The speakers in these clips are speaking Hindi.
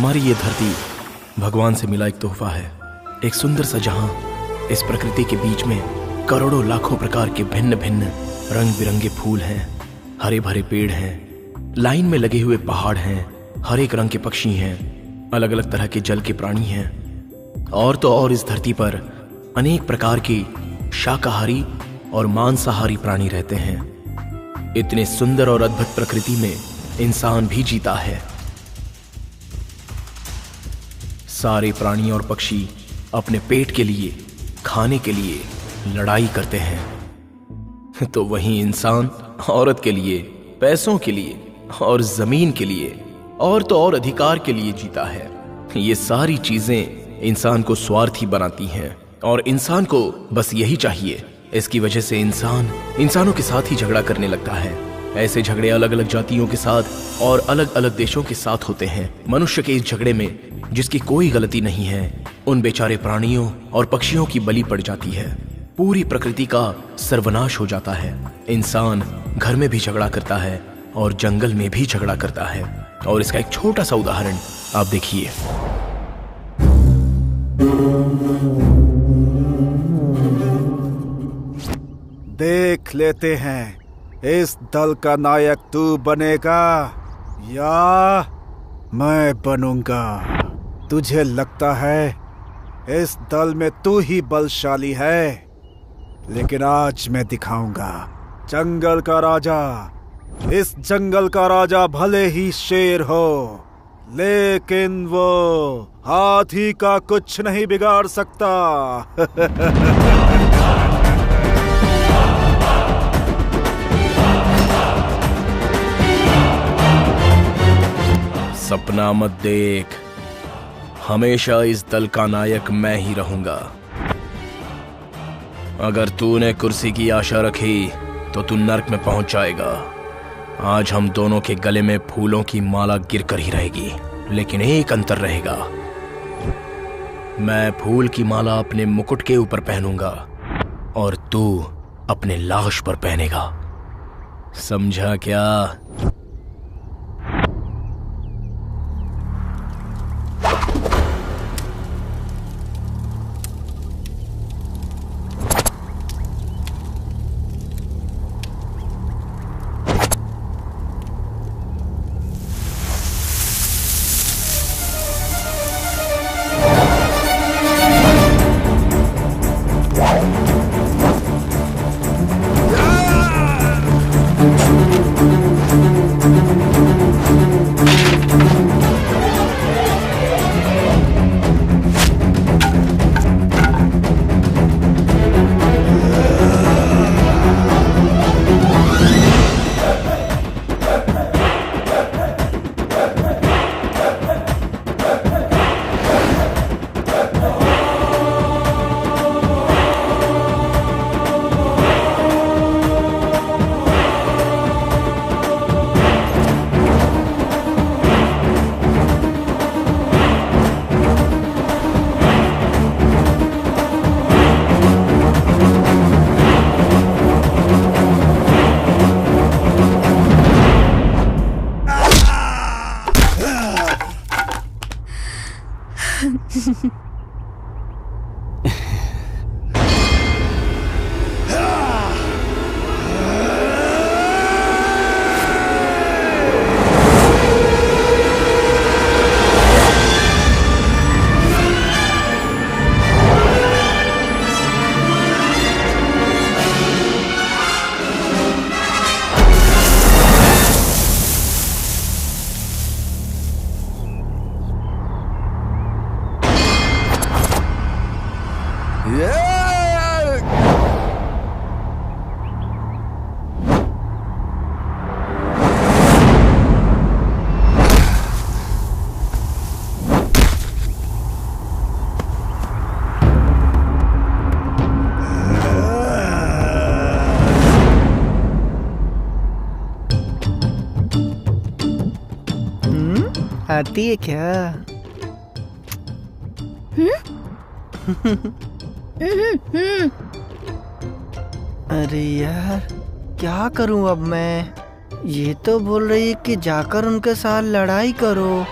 हमारी ये धरती भगवान से मिला एक तोहफा है, एक सुंदर सा जहां। इस प्रकृति के बीच में करोड़ों लाखों प्रकार के भिन्न भिन्न रंग बिरंगे फूल हैं, हरे भरे पेड़ हैं, लाइन में लगे हुए पहाड़ हैं, हर एक रंग के पक्षी हैं, अलग अलग तरह के जल के प्राणी हैं। और तो और इस धरती पर अनेक प्रकार के शाकाहारी और मांसाहारी प्राणी रहते हैं। इतने सुंदर और अद्भुत प्रकृति में इंसान भी जीता है। सारे प्राणी और पक्षी अपने पेट के लिए, खाने के लिए लड़ाई करते हैं, तो वहीं इंसान औरत के लिए, पैसों के लिए और जमीन के लिए और तो और अधिकार के लिए जीता है। ये सारी चीजें इंसान को स्वार्थी बनाती हैं और इंसान को बस यही चाहिए। इसकी वजह से इंसान इंसानों के साथ ही झगड़ा करने लगता है। ऐसे झगड़े अलग अलग जातियों के साथ और अलग अलग देशों के साथ होते हैं। मनुष्य के इस झगड़े में जिसकी कोई गलती नहीं है, उन बेचारे प्राणियों और पक्षियों की बलि पड़ जाती है। पूरी प्रकृति का सर्वनाश हो जाता है। इंसान घर में भी झगड़ा करता है और जंगल में भी झगड़ा करता है। और इसका एक छोटा सा उदाहरण आप देखिए। देख लेते हैं, इस दल का नायक तू बनेगा या मैं बनूंगा। तुझे लगता है इस दल में तू ही बलशाली है, लेकिन आज मैं दिखाऊंगा। जंगल का राजा, इस जंगल का राजा भले ही शेर हो, लेकिन वो हाथी का कुछ नहीं बिगाड़ सकता। सपना मत देख, हमेशा इस दल का नायक मैं ही रहूंगा। अगर तूने कुर्सी की आशा रखी तो तू नर्क में पहुंच जाएगा। आज हम दोनों के गले में फूलों की माला गिर कर ही रहेगी, लेकिन एक अंतर रहेगा। मैं फूल की माला अपने मुकुट के ऊपर पहनूंगा और तू अपने लाश पर पहनेगा। समझा क्या? आती है क्या? अरे यार, क्या करूं अब मैं? ये तो बोल रही है कि जाकर उनके साथ लड़ाई करो।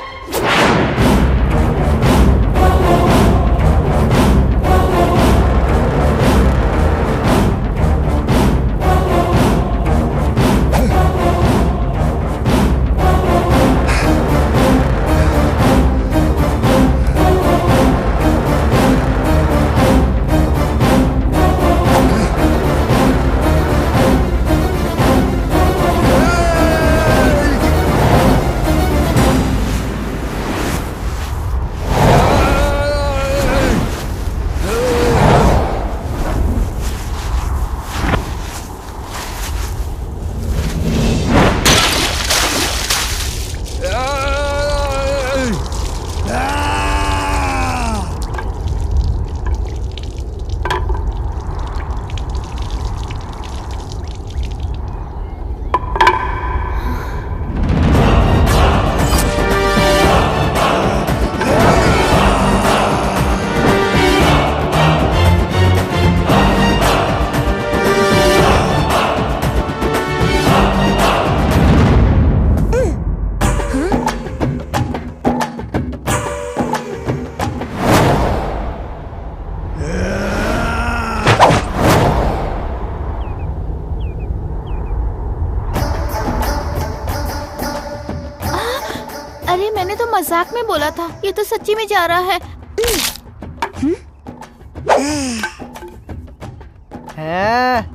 अरे मैंने तो मजाक में बोला था, ये तो सच्ची में जा रहा है। है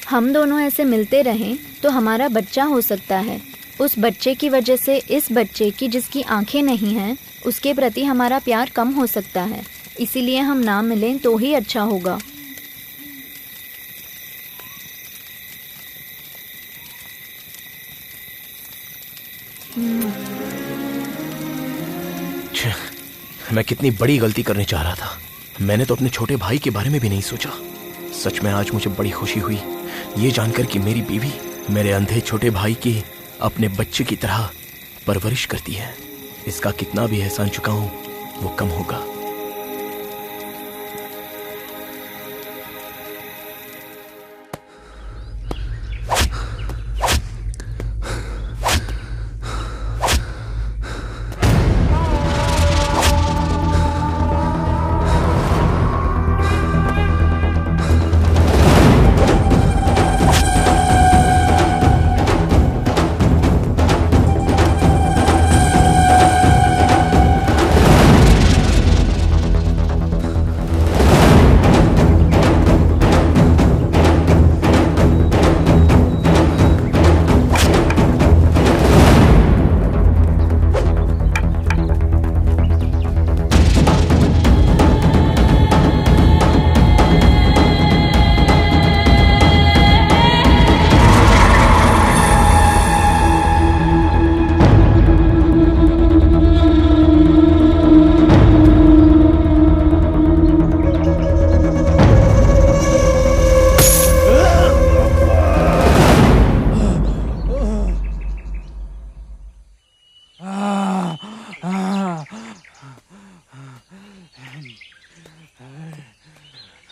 हम दोनों ऐसे मिलते रहें तो हमारा बच्चा हो सकता है। उस बच्चे की वजह से इस बच्चे की जिसकी आंखें नहीं हैं उसके प्रति हमारा प्यार कम हो सकता है। इसीलिए हम ना मिलें तो ही अच्छा होगा। मैं कितनी बड़ी गलती करने जा रहा था। मैंने तो अपने छोटे भाई के बारे में भी नहीं सोचा। सच में आज मुझे बड़ी खुशी हुई ये जानकर कि मेरी बीवी मेरे अंधे छोटे भाई की अपने बच्चे की तरह परवरिश करती है। इसका कितना भी एहसान चुकाऊं वो कम होगा।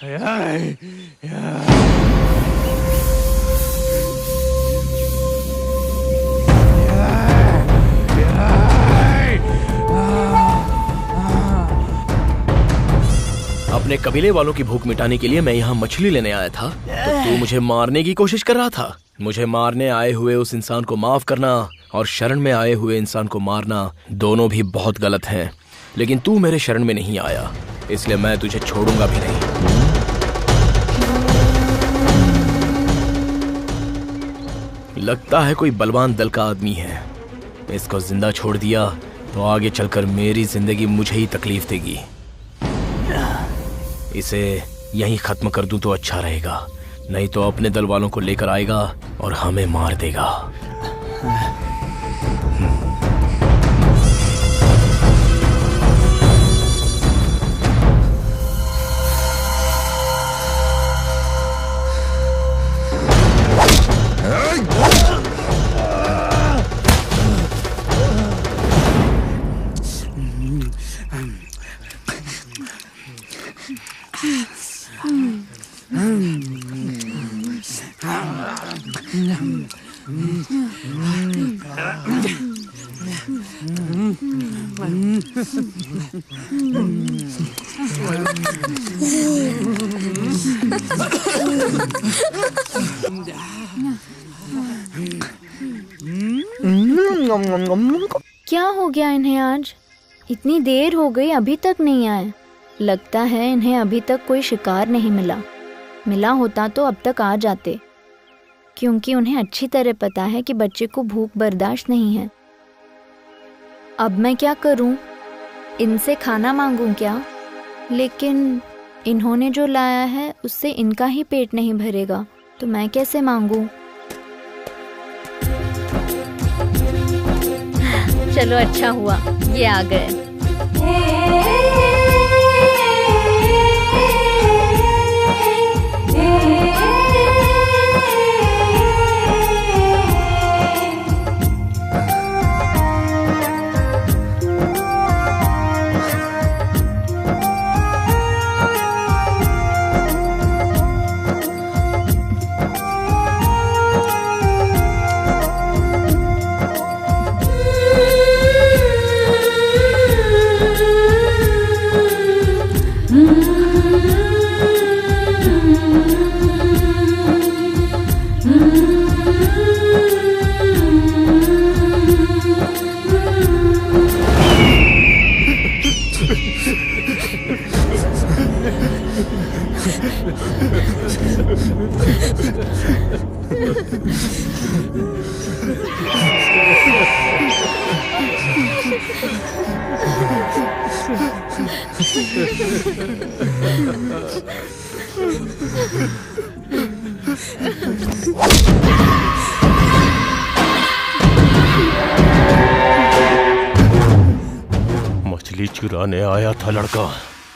अपने कबीले वालों की भूख मिटाने के लिए मैं यहाँ मछली लेने आया था, तो तू मुझे मारने की कोशिश कर रहा था। मुझे मारने आए हुए उस इंसान को माफ करना और शरण में आए हुए इंसान को मारना दोनों भी बहुत गलत हैं। लेकिन तू मेरे शरण में नहीं आया, इसलिए मैं तुझे छोड़ूंगा भी नहीं। लगता है कोई बलवान दल का आदमी है। इसको जिंदा छोड़ दिया तो आगे चलकर मेरी जिंदगी मुझे ही तकलीफ देगी। इसे यहीं खत्म कर दूं तो अच्छा रहेगा, नहीं तो अपने दल वालों को लेकर आएगा और हमें मार देगा। क्या हो गया इन्हें आज? इतनी देर हो गई अभी तक नहीं आए। लगता है इन्हें अभी तक कोई शिकार नहीं मिला होता तो अब तक आ जाते, क्योंकि उन्हें अच्छी तरह पता है कि बच्चे को भूख बर्दाश्त नहीं है। अब मैं क्या करूं? इनसे खाना मांगूं क्या? लेकिन इन्होंने जो लाया है उससे इनका ही पेट नहीं भरेगा, तो मैं कैसे मांगूं? चलो अच्छा हुआ ये आ गए। मछली चुराने आया था लड़का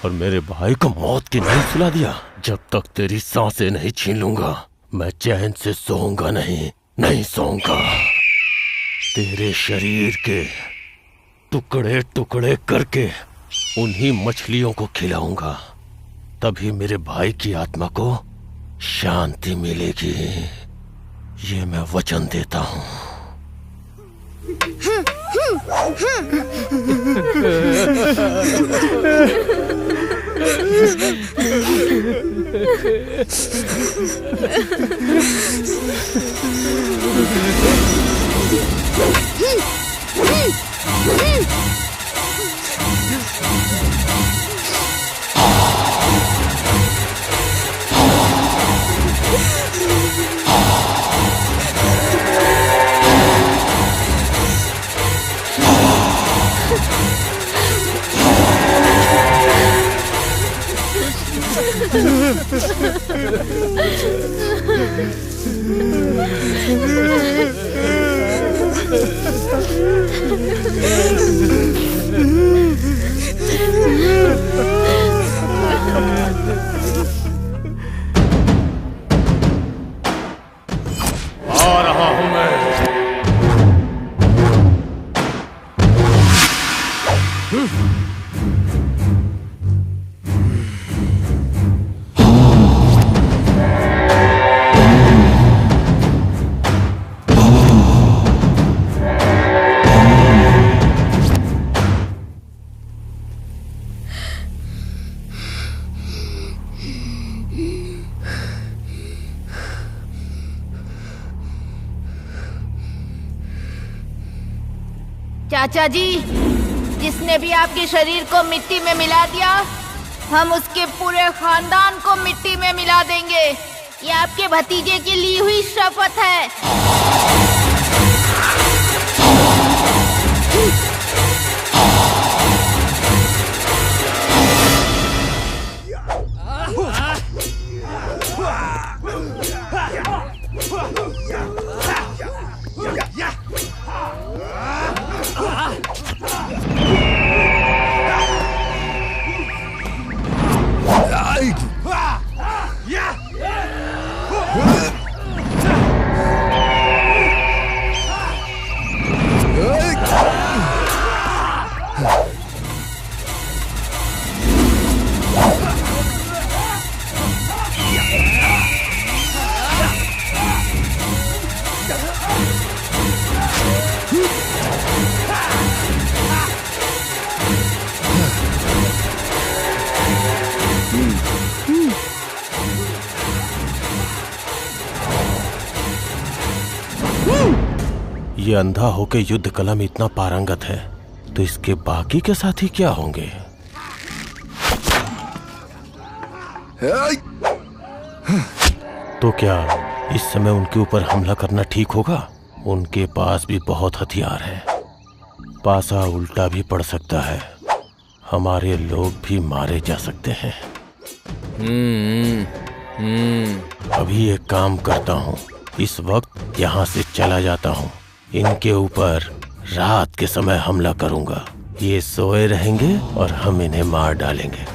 और मेरे भाई को मौत की नींद सुला दिया। जब तक तेरी सांसें नहीं छीन लूंगा मैं चैन से सोऊंगा नहीं सोऊंगा। तेरे शरीर के टुकड़े टुकड़े करके उन्हीं मछलियों को खिलाऊंगा, तभी मेरे भाई की आत्मा को शांति मिलेगी। ये मैं वचन देता हूँ। आ रहा हूं मैं। चाचा जी, जिसने भी आपके शरीर को मिट्टी में मिला दिया, हम उसके पूरे खानदान को मिट्टी में मिला देंगे। ये आपके भतीजे की ली हुई शपथ है। ये अंधा होके युद्ध कला में इतना पारंगत है, तो इसके बाकी के साथी क्या होंगे? तो क्या इस समय उनके ऊपर हमला करना ठीक होगा? उनके पास भी बहुत हथियार है, पासा उल्टा भी पड़ सकता है, हमारे लोग भी मारे जा सकते हैं। अभी एक काम करता हूँ, इस वक्त यहाँ से चला जाता हूँ। इनके ऊपर रात के समय हमला करूंगा। ये सोए रहेंगे और हम इन्हें मार डालेंगे।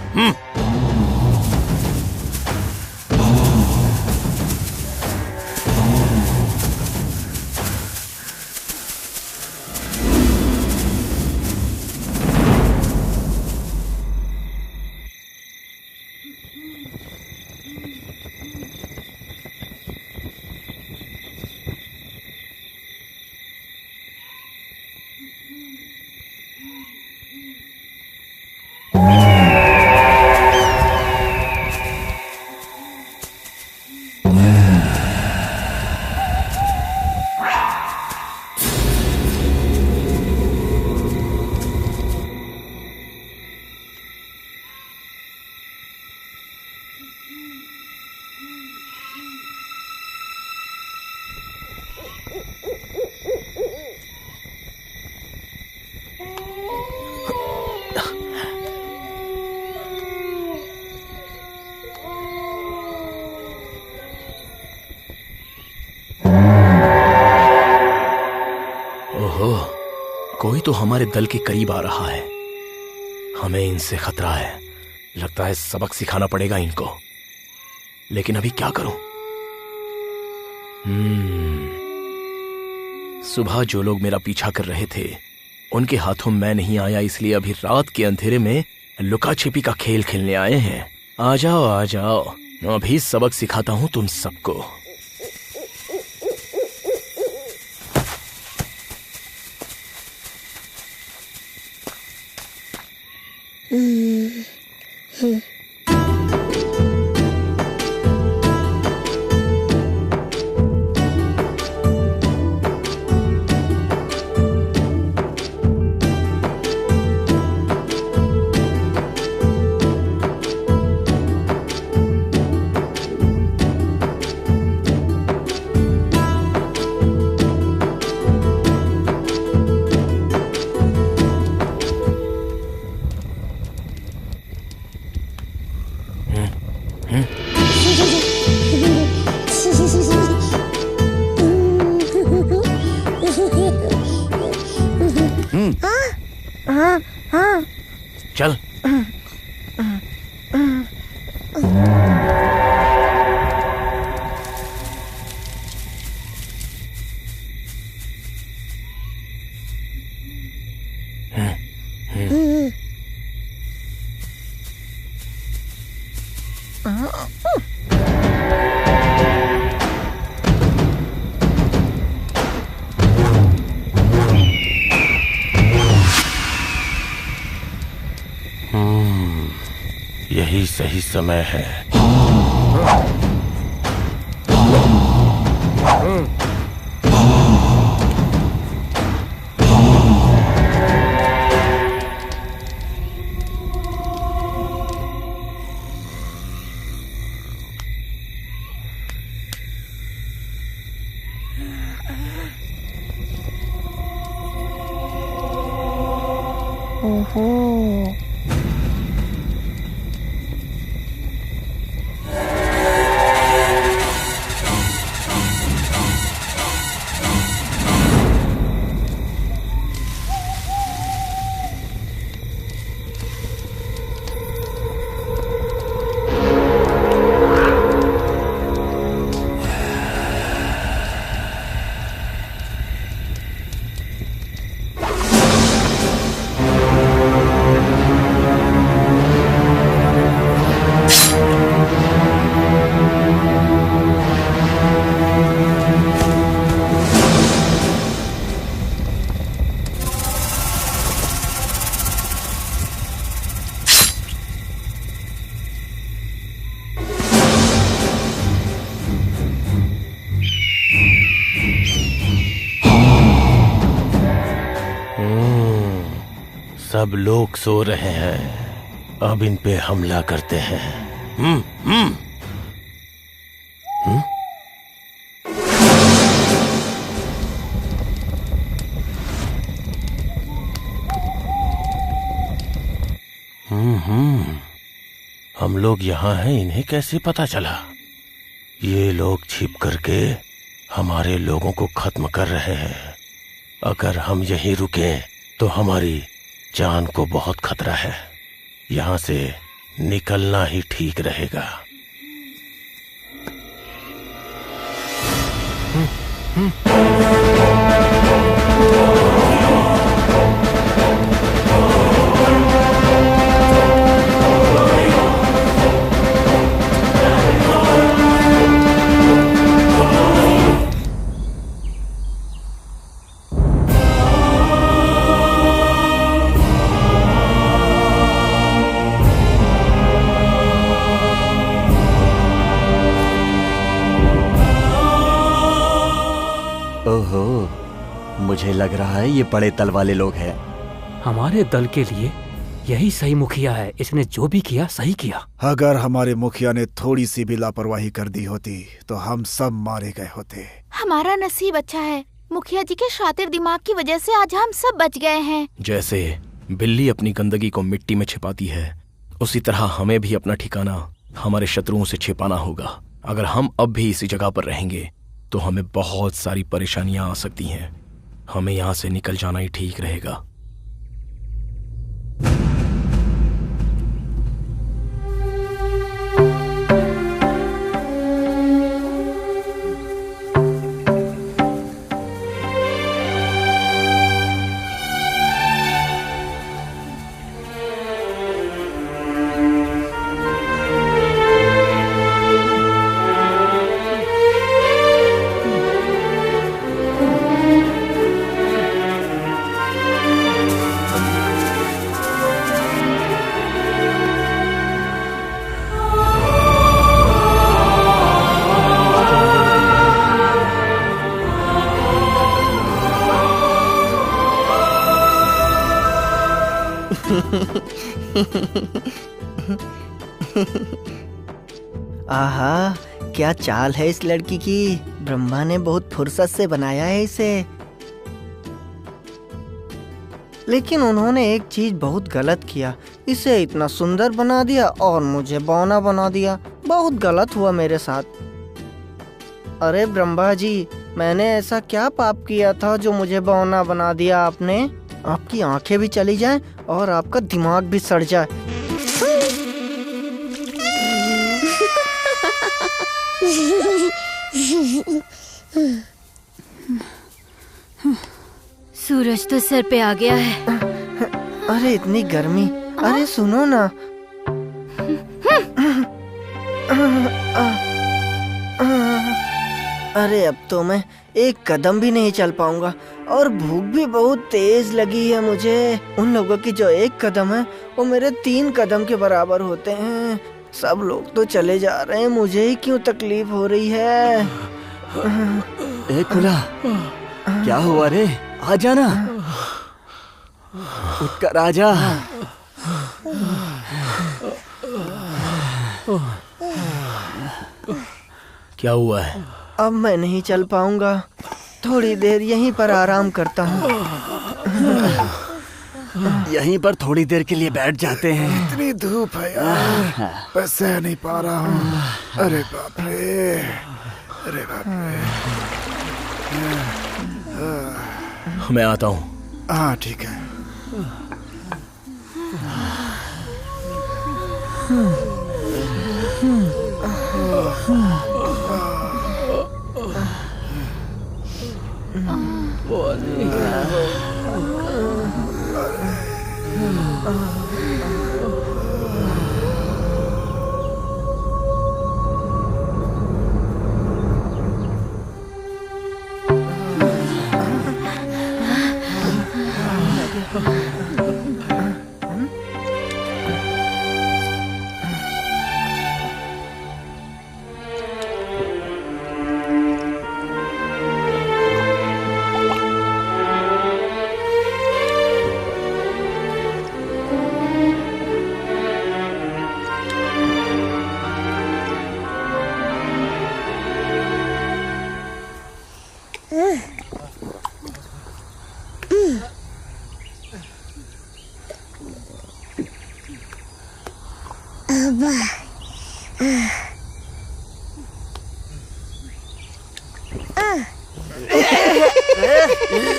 कोई तो हमारे दल के करीब आ रहा है। हमें इनसे खतरा है। लगता है सबक सिखाना पड़ेगा इनको। लेकिन अभी क्या करूं? सुबह जो लोग मेरा पीछा कर रहे थे, उनके हाथों मैं नहीं आया, इसलिए अभी रात के अंधेरे में लुका छिपी का खेल खेलने आए हैं। आ जाओ आ जाओ, अभी सबक सिखाता हूं तुम सबको। चल। यही सही समय है। सब लोग सो रहे हैं, अब इन पे हमला करते हैं। हम लोग यहाँ हैं, इन्हें कैसे पता चला? ये लोग छिप करके हमारे लोगों को खत्म कर रहे हैं। अगर हम यहीं रुके तो हमारी जान को बहुत खतरा है। यहाँ से निकलना ही ठीक रहेगा। ओहो, मुझे लग रहा है ये बड़े दल वाले लोग हैं। हमारे दल के लिए यही सही मुखिया है। इसने जो भी किया सही किया। अगर हमारे मुखिया ने थोड़ी सी भी लापरवाही कर दी होती तो हम सब मारे गए होते। हमारा नसीब अच्छा है, मुखिया जी के शातिर दिमाग की वजह से आज हम सब बच गए हैं। जैसे बिल्ली अपनी गंदगी को मिट्टी में छिपाती है, उसी तरह हमें भी अपना ठिकाना हमारे शत्रुओं से छिपाना होगा। अगर हम अब भी इसी जगह पर रहेंगे तो हमें बहुत सारी परेशानियां आ सकती हैं। हमें यहाँ से निकल जाना ही ठीक रहेगा। आहा, क्या चाल है इस लड़की की। ब्रह्मा ने बहुत फुर्सत से बनाया है इसे। लेकिन उन्होंने एक चीज बहुत गलत किया, इसे इतना सुंदर बना दिया और मुझे बौना बना दिया। बहुत गलत हुआ मेरे साथ। अरे ब्रह्मा जी, मैंने ऐसा क्या पाप किया था जो मुझे बौना बना दिया आपने? आपकी आंखें भी चली जाएं और आपका दिमाग भी सड़ जाए। सूरज तो सर पे आ गया है। अरे इतनी गर्मी। अरे सुनो ना। अरे अब तो मैं एक कदम भी नहीं चल पाऊंगा और भूख भी बहुत तेज लगी है मुझे। उन लोगों की जो एक कदम है वो मेरे 3 कदम के बराबर होते हैं। सब लोग तो चले जा रहे हैं, मुझे ही क्यों तकलीफ हो रही है? ए खुला, क्या हुआ रे? आ जाना, उठकर आ जा। क्या हुआ है? अब मैं नहीं चल पाऊंगा, थोड़ी देर यहीं पर आराम करता हूँ। यहीं पर थोड़ी देर के लिए बैठ जाते हैं। इतनी धूप है यार, मैं सह नहीं पा रहा हूँ। अरे बाप रे, अरे बाप रे। मैं आता हूँ। हाँ ठीक है।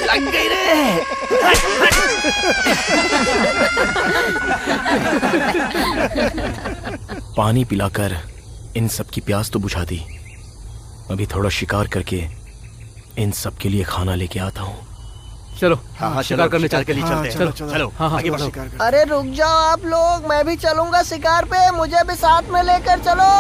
लग गई रे। पानी पिलाकर इन सब की प्यास तो बुझा दी। अभी थोड़ा शिकार करके इन सब के लिए खाना लेके आता हूँ। चलो हाँ, शिकार करने शिकार के लिए चलते हैं। चलो आगे बढ़ो। अरे रुक जाओ आप लोग, मैं भी चलूंगा शिकार पे, मुझे भी साथ में लेकर चलो।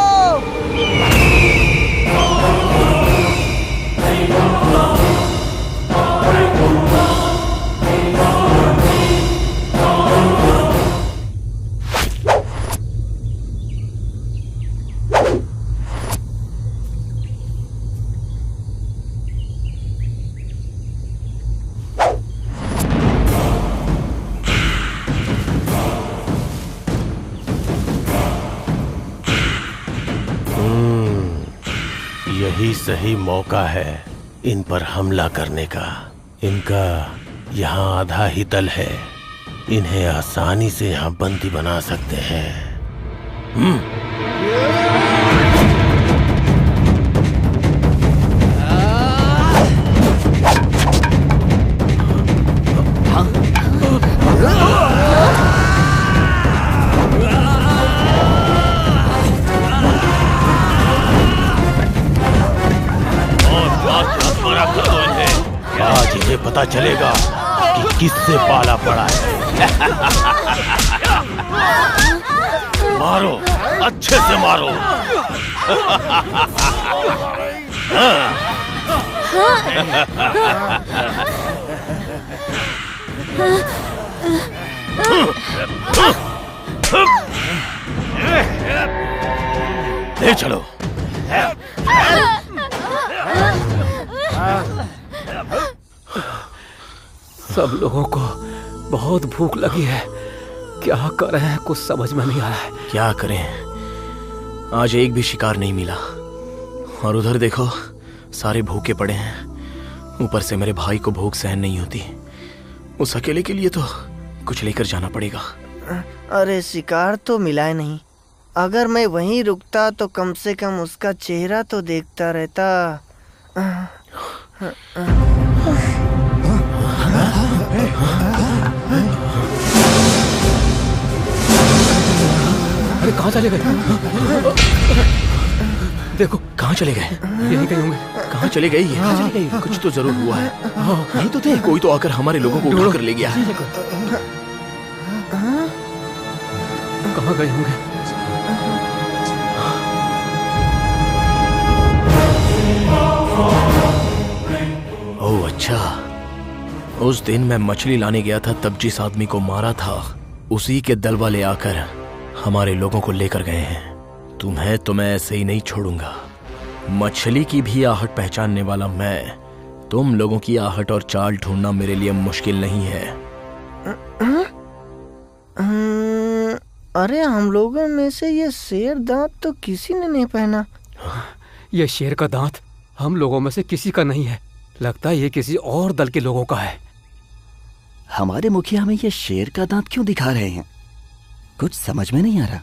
यही सही मौका है इन पर हमला करने का। इनका यहाँ आधा ही दल है, इन्हें आसानी से यहाँ बंदी बना सकते हैं। आज इन्हें पता चलेगा कि किससे पाला पड़ा है। मारो, अच्छे से मारो। ले चलो। सब लोगों को बहुत भूख लगी है, क्या करें कुछ समझ में नहीं आ रहा है। क्या करें, आज एक भी शिकार नहीं मिला और उधर देखो सारे भूखे पड़े हैं। ऊपर से मेरे भाई को भूख सहन नहीं होती, उस अकेले के लिए तो कुछ लेकर जाना पड़ेगा। अरे शिकार तो मिला ही नहीं, अगर मैं वहीं रुकता तो कम से कम उसका चेहरा तो देखता रहता। अरे कहाँ चले गए? देखो कहाँ चले गए? यहीं कहीं होंगे। कहाँ चले गए ये? कुछ तो जरूर हुआ है। नहीं तो थे, कोई तो आकर हमारे लोगों को उठा कर ले गया है। कहाँ गए होंगे? ओह अच्छा, उस दिन मैं मछली लाने गया था, तब जिस आदमी को मारा था उसी के दल वाले आकर हमारे लोगों को लेकर गए हैं। तुम्हें तो मैं ऐसे ही नहीं छोड़ूंगा। मछली की भी आहट पहचानने वाला मैं, तुम लोगों की आहट और चाल ढूंढना मेरे लिए मुश्किल नहीं है। अरे हम लोगों में से ये शेर दांत तो किसी ने नहीं पहना। ये शेर का दांत हम लोगों में से किसी का नहीं है, लगता है ये किसी और दल के लोगों का है। हमारे मुखिया हमें ये शेर का दांत क्यों दिखा रहे हैं, कुछ समझ में नहीं आ रहा।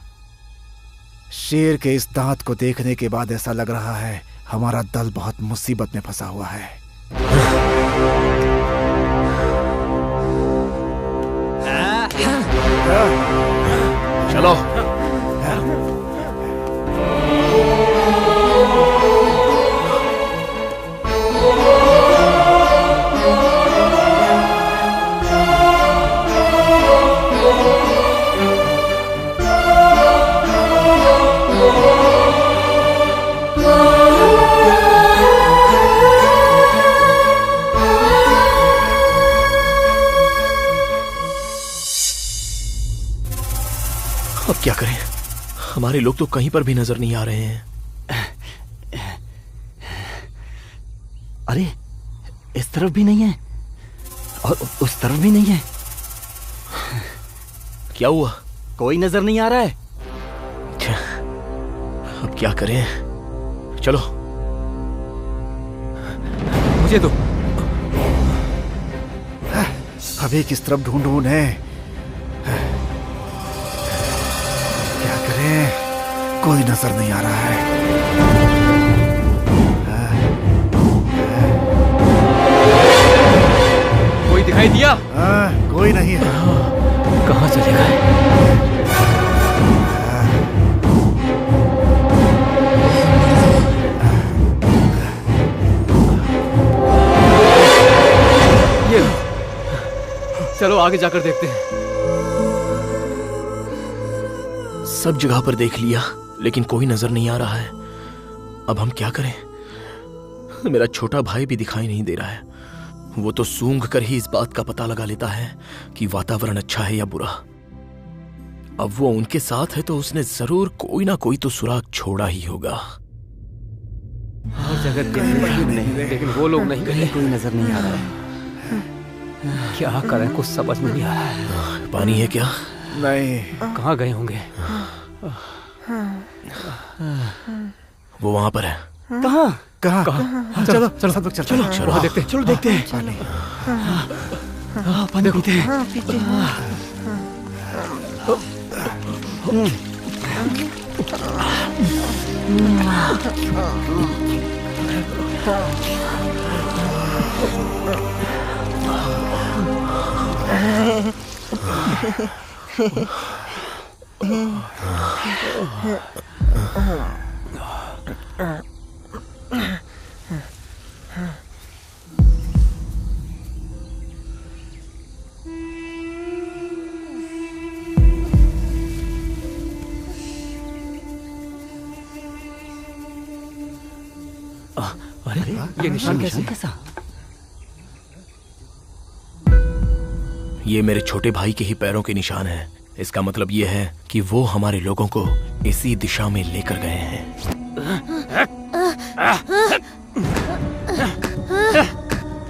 शेर के इस दांत को देखने के बाद ऐसा लग रहा है हमारा दल बहुत मुसीबत में फंसा हुआ है। चलो। अब क्या करें, हमारे लोग तो कहीं पर भी नजर नहीं आ रहे हैं। अरे इस तरफ भी नहीं है और उस तरफ भी नहीं है। क्या हुआ? कोई नजर नहीं आ रहा है। अब क्या करें? चलो मुझे दो। अभी किस तरफ ढूंढूं उन्हें? क्या करें? कोई नजर नहीं आ रहा है। कोई दिखाई दिया? कोई नहीं है। कहाँ चले गए? ये चलो आगे जाकर देखते हैं। सब जगह पर देख लिया लेकिन कोई नजर नहीं आ रहा है। अब हम क्या करें? मेरा छोटा भाई भी दिखाई नहीं दे रहा है। वो तो सूंघ कर ही इस बात का पता लगा लेता है कि वातावरण अच्छा है या बुरा। अब वो उनके साथ है तो उसने जरूर कोई ना कोई तो सुराग छोड़ा ही होगा। हर जगह नहीं, लेकिन वो लोग नहीं गए। कोई नजर नहीं आ रहा है। क्या करें, कुछ समझ में नहीं आ रहा है। पानी है क्या? नहीं। कहाँ गए होंगे? वो वहां पर है। कहाँ? चलो चलो सब लोग चलो वहां देखते हैं। चलो देखते हैं। पानी पीते हैं। हाँ पीते अरे ये निशान कैसा? ये मेरे छोटे भाई के ही पैरों के निशान हैं। इसका मतलब ये है कि वो हमारे लोगों को इसी दिशा में लेकर गए हैं।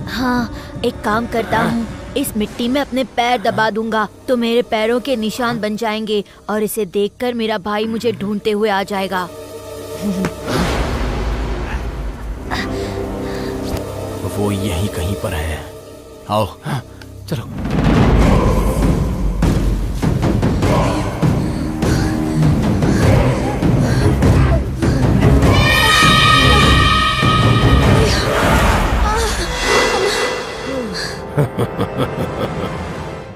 हाँ, एक काम करता हूँ, इस मिट्टी में अपने पैर दबा दूंगा तो मेरे पैरों के निशान बन जाएंगे और इसे देखकर मेरा भाई मुझे ढूंढते हुए आ जाएगा। वो यहीं कहीं पर है। आओ। चलो।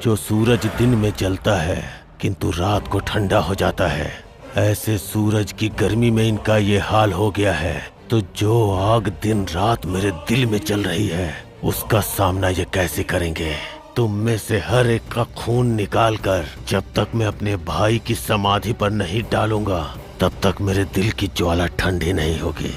जो सूरज दिन में जलता है किंतु रात को ठंडा हो जाता है, ऐसे सूरज की गर्मी में इनका ये हाल हो गया है। तो जो आग दिन रात मेरे दिल में जल रही है उसका सामना ये कैसे करेंगे? तुम में से हर एक का खून निकाल कर जब तक मैं अपने भाई की समाधि पर नहीं डालूंगा तब तक मेरे दिल की ज्वाला ठंडी नहीं होगी।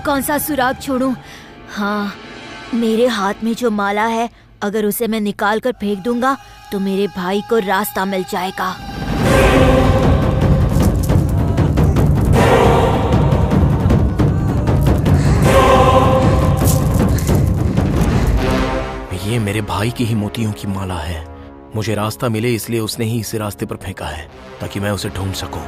कौन सा सुराग छोड़ूं? हाँ, मेरे हाथ में जो माला है, अगर उसे मैं निकाल कर फेंक दूंगा तो मेरे भाई को रास्ता मिल जाएगा। ये मेरे भाई की ही मोतियों की माला है। मुझे रास्ता मिले इसलिए उसने ही इसे रास्ते पर फेंका है ताकि मैं उसे ढूंढ सकूं।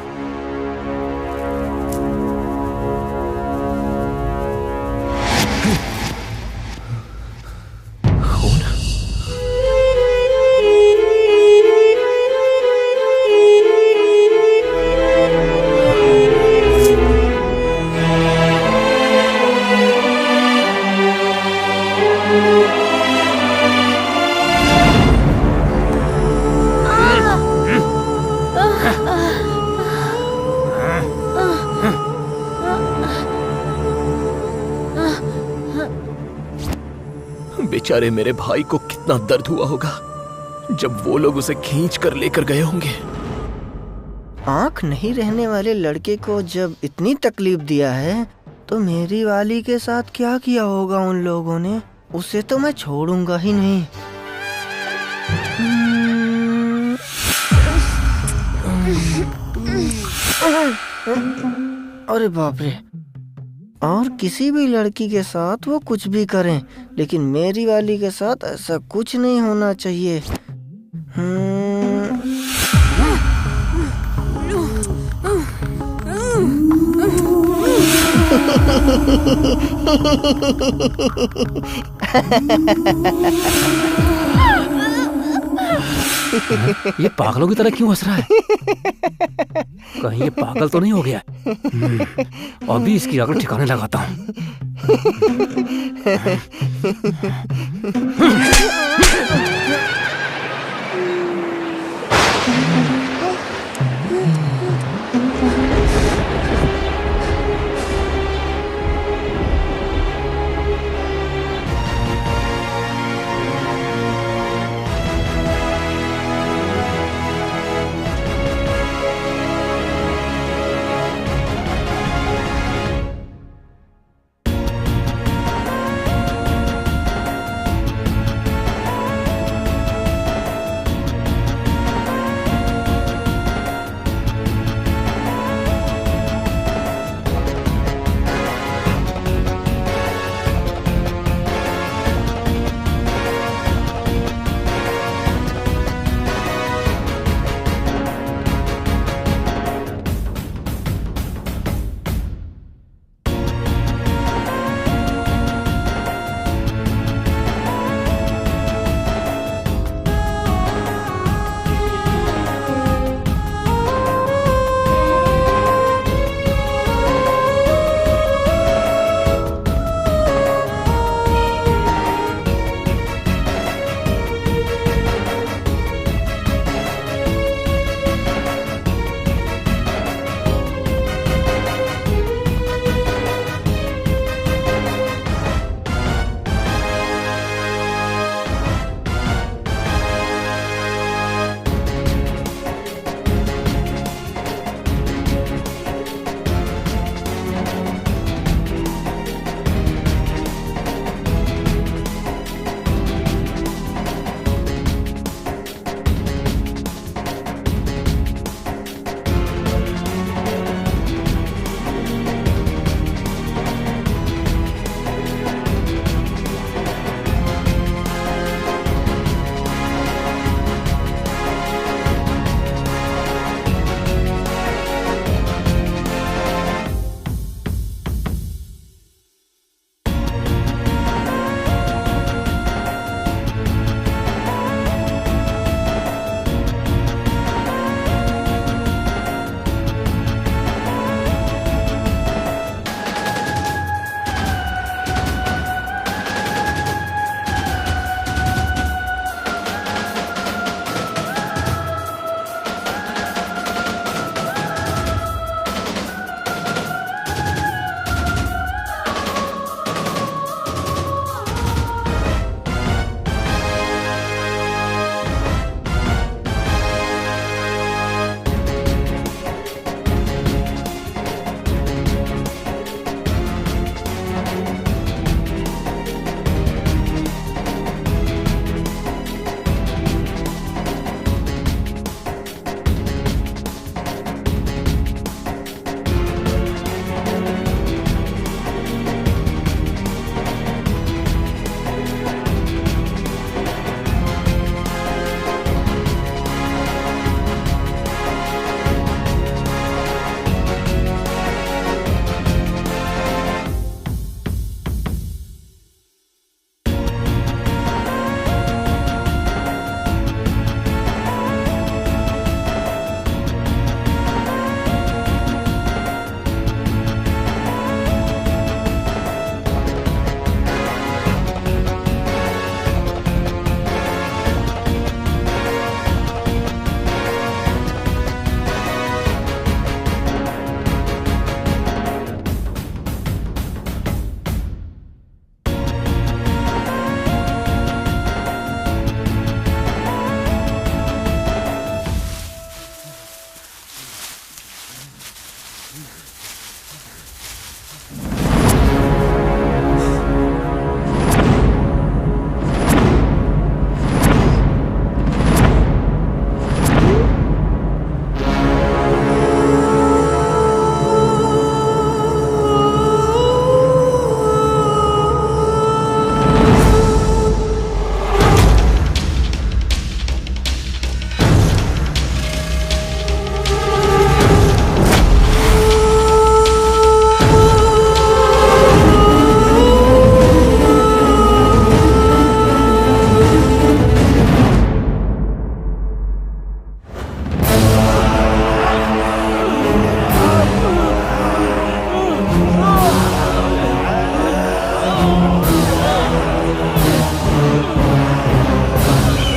बेचारे मेरे भाई को कितना दर्द हुआ होगा जब वो लोग उसे खींच कर लेकर गए होंगे। आंख नहीं रहने वाले लड़के को जब इतनी तकलीफ दिया है तो मेरी वाली के साथ क्या किया होगा उन लोगों ने? उसे तो मैं छोड़ूंगा ही नहीं। अरे बाप रे, और किसी भी लड़की के साथ वो कुछ भी करें, लेकिन मेरी वाली के साथ ऐसा कुछ नहीं होना चाहिए। ये पागलों की तरह क्यों हंस रहा है? कहीं ये पागल तो नहीं हो गया? अभी इसकी अकल ठिकाने लगाता हूँ।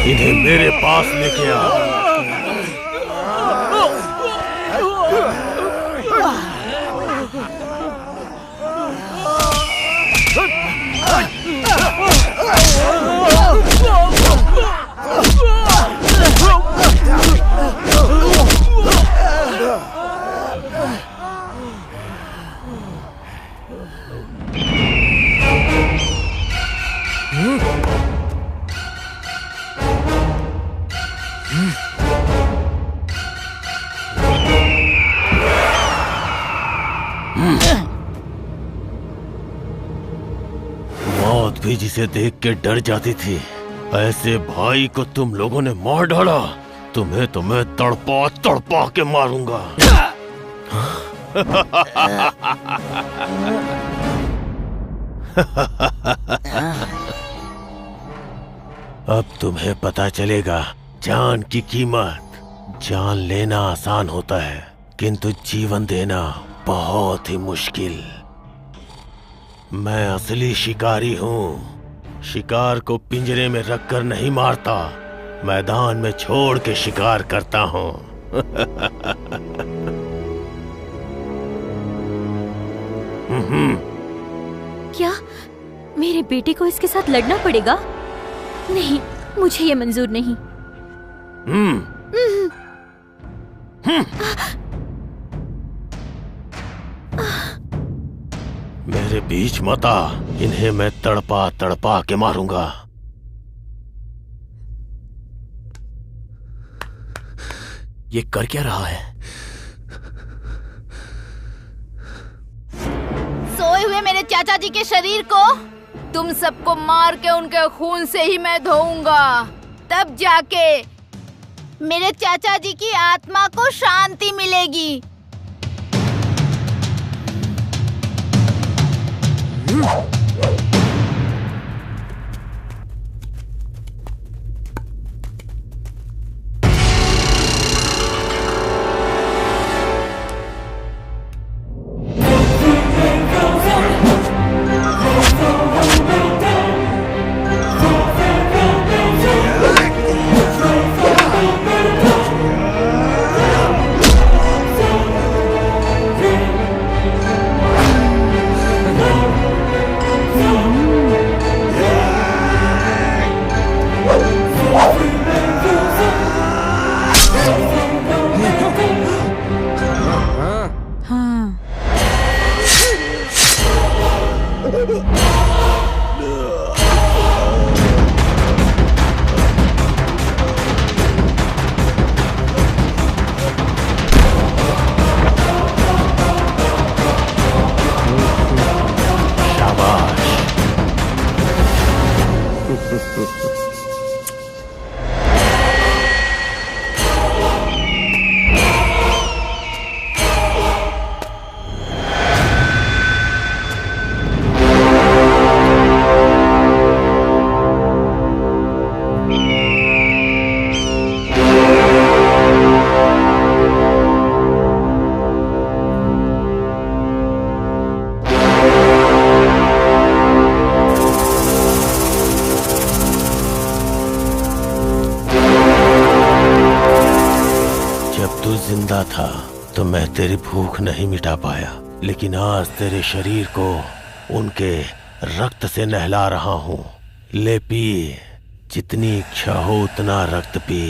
इन्हें मेरे पास लेके आ। मौत भी जिसे देख के डर जाती थी, ऐसे भाई को तुम लोगों ने मार डाला। तुम्हें तो मैं तड़पा तड़पा के मारूंगा। अब तुम्हें पता चलेगा जान की कीमत। जान लेना आसान होता है, किंतु जीवन देना बहुत ही मुश्किल। मैं असली शिकारी हूँ। शिकार को पिंजरे में रखकर नहीं मारता, मैदान में छोड़ के शिकार करता हूँ। क्या मेरे बेटे को इसके साथ लड़ना पड़ेगा? नहीं, मुझे ये मंजूर नहीं। मेरे बीच मत आ, इन्हें मैं तड़पा तड़पा के मारूंगा। ये कर क्या रहा है? सोए हुए मेरे चाचा जी के शरीर को तुम सबको मार के उनके खून से ही मैं धोऊंगा। तब जाके मेरे चाचा जी की आत्मा को शांति मिलेगी। जिंदा था तो मैं तेरी भूख नहीं मिटा पाया, लेकिन आज तेरे शरीर को उनके रक्त से नहला रहा हूँ। ले पी, जितनी इच्छा हो उतना रक्त पी।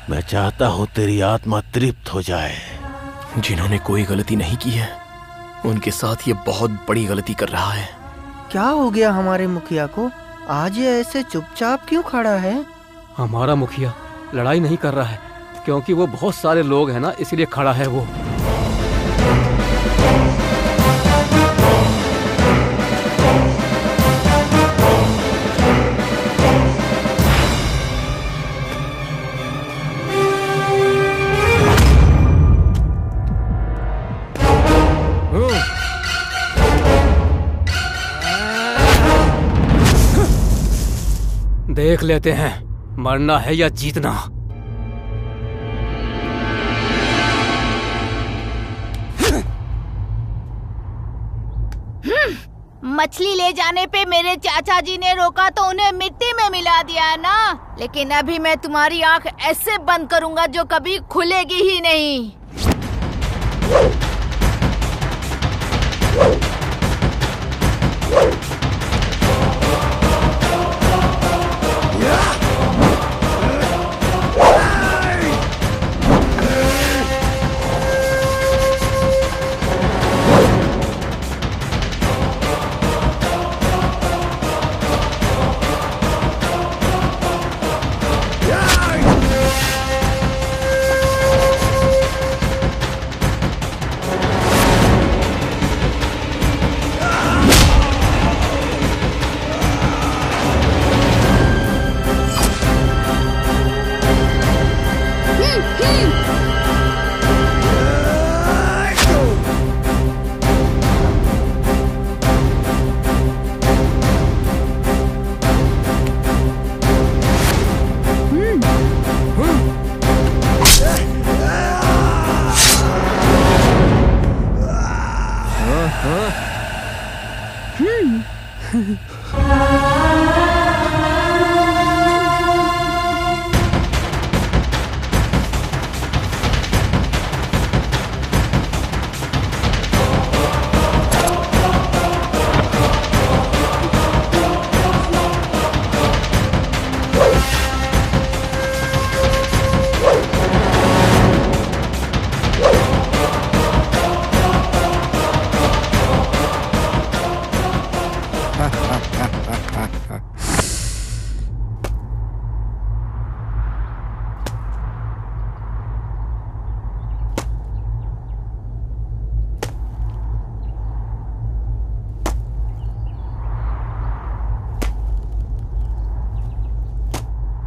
मैं चाहता हूँ तेरी आत्मा तृप्त हो जाए। जिन्होंने कोई गलती नहीं की है, उनके साथ ये बहुत बड़ी गलती कर रहा है। क्या हो गया हमारे मुखिया को? आज ये ऐसे चुपचाप क्यों खड़ा है? हमारा मुखिया लड़ाई नहीं कर रहा है, क्योंकि वो बहुत सारे लोग हैं ना, इसलिए खड़ा है वो। देख लेते हैं मरना है या जीतना। मछली ले जाने पे मेरे चाचा जी ने रोका तो उन्हें मिट्टी में मिला दिया ना, लेकिन अभी मैं तुम्हारी आंख ऐसे बंद करूंगा जो कभी खुलेगी ही नहीं।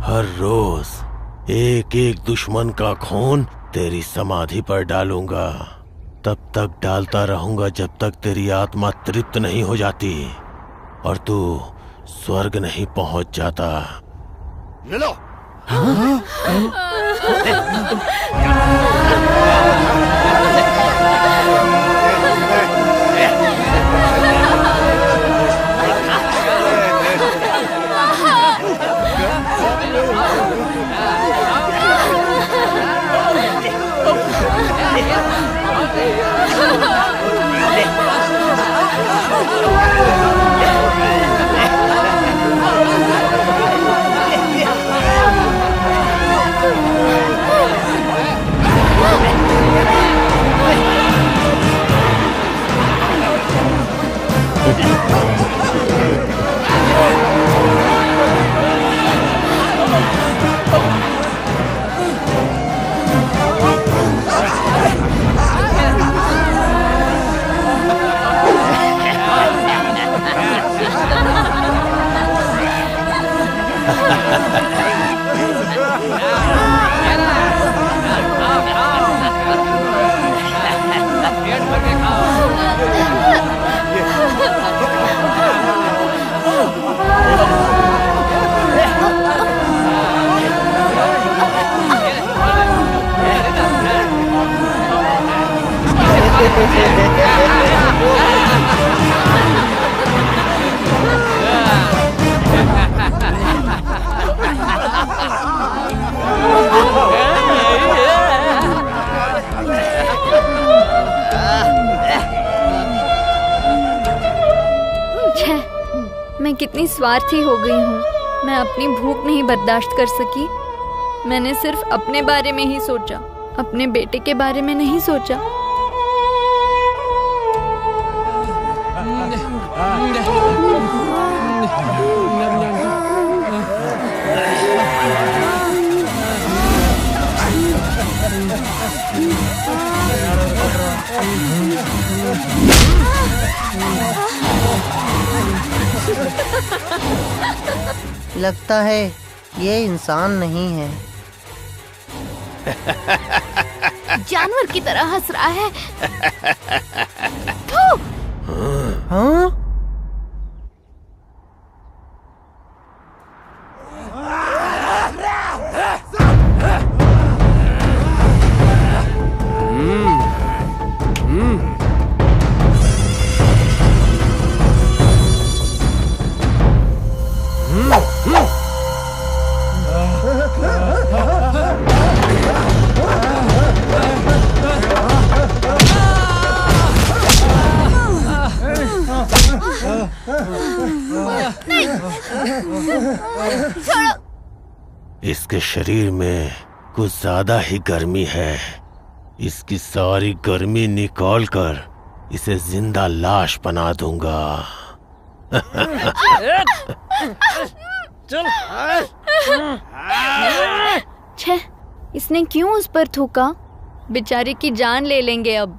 हर रोज एक एक दुश्मन का खून तेरी समाधि पर डालूंगा। तब तक डालता रहूंगा जब तक तेरी आत्मा तृप्त नहीं हो जाती और तू स्वर्ग नहीं पहुंच जाता। ये लो। मैं कितनी स्वार्थी हो गई हूँ। मैं अपनी भूख नहीं बर्दाश्त कर सकी। मैंने सिर्फ अपने बारे में ही सोचा, अपने बेटे के बारे में नहीं सोचा। लगता है ये इंसान नहीं है। जानवर की तरह हंस रहा है। हाँ? इसके शरीर में कुछ ज्यादा ही गर्मी है। इसकी सारी गर्मी निकाल कर इसे जिंदा लाश बना दूंगा। छे, इसने क्यों उस पर थूका? बेचारे की जान ले लेंगे अब।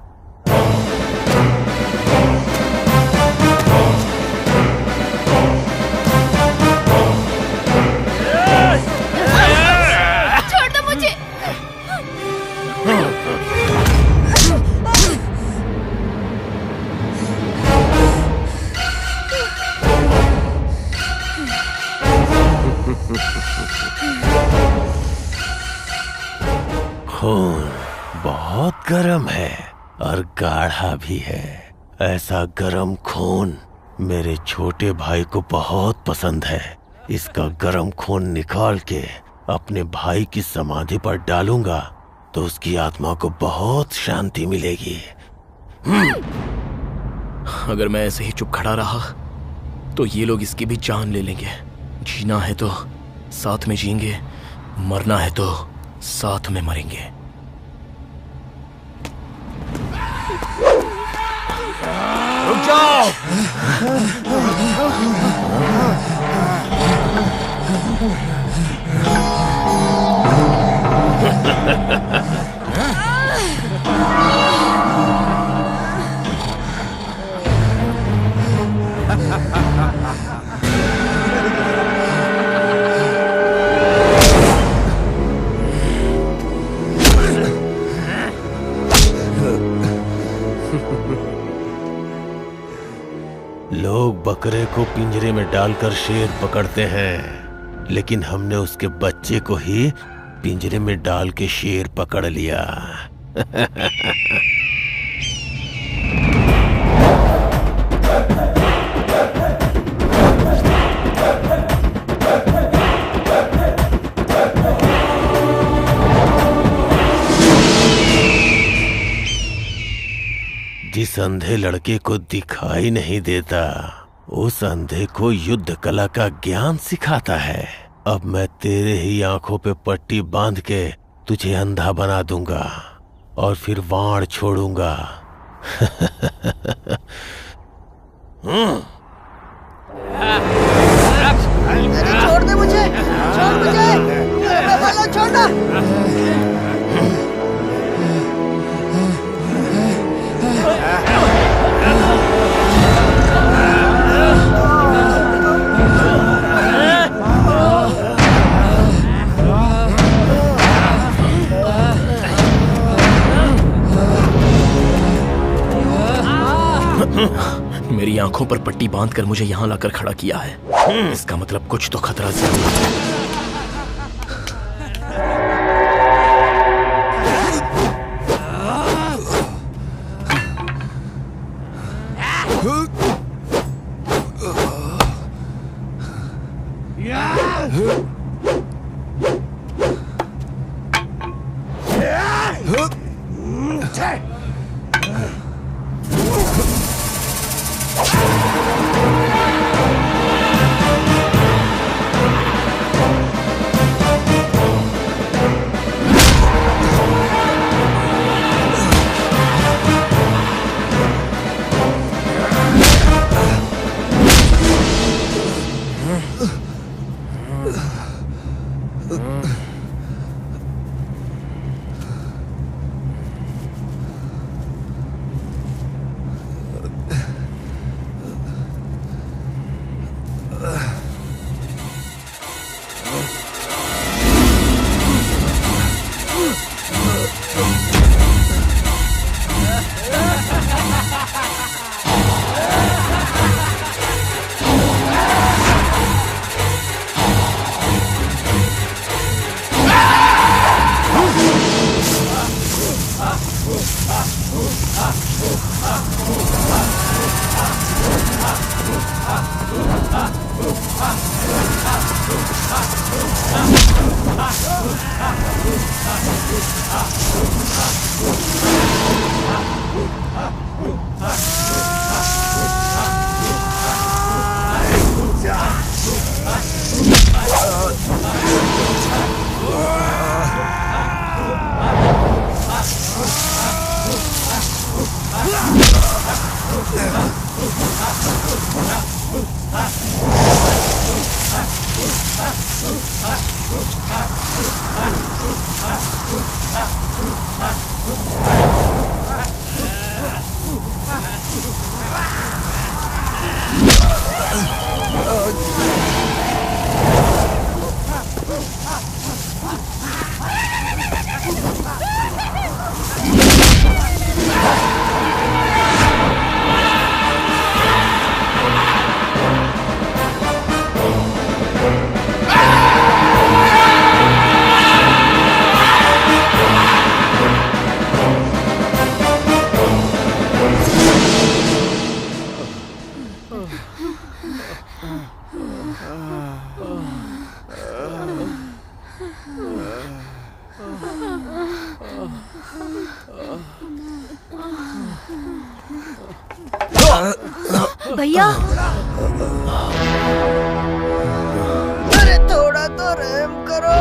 छोड़ दो मुझे। खून बहुत गर्म है और गाढ़ा भी है। ऐसा गर्म खून मेरे छोटे भाई को बहुत पसंद है। इसका गर्म खून निकाल के अपने भाई की समाधि पर डालूंगा तो उसकी आत्मा को बहुत शांति मिलेगी। अगर मैं ऐसे ही चुप खड़ा रहा तो ये लोग इसकी भी जान ले लेंगे। जीना है तो साथ में जिएंगे, मरना है तो साथ में मरेंगे। रुक जाओ! लोग बकरे को पिंजरे में डालकर शेर पकड़ते हैं, लेकिन हमने उसके बच्चे को ही पिंजरे में डाल के शेर पकड़ लिया। जिस अंधे लड़के को दिखाई नहीं देता, उस अंधे को युद्ध कला का ज्ञान सिखाता है। अब मैं तेरे ही आंखों पे पट्टी बांध के तुझे अंधा बना दूंगा और फिर वाण छोड़ूंगा। छोड़ दे मुझे, छोड़ मुझे, छोड़ना। मेरी आंखों पर पट्टी बांधकर मुझे यहाँ लाकर खड़ा किया है। इसका मतलब कुछ तो खतरा जरूर है। भैया, अरे थोड़ा तो रहम करो।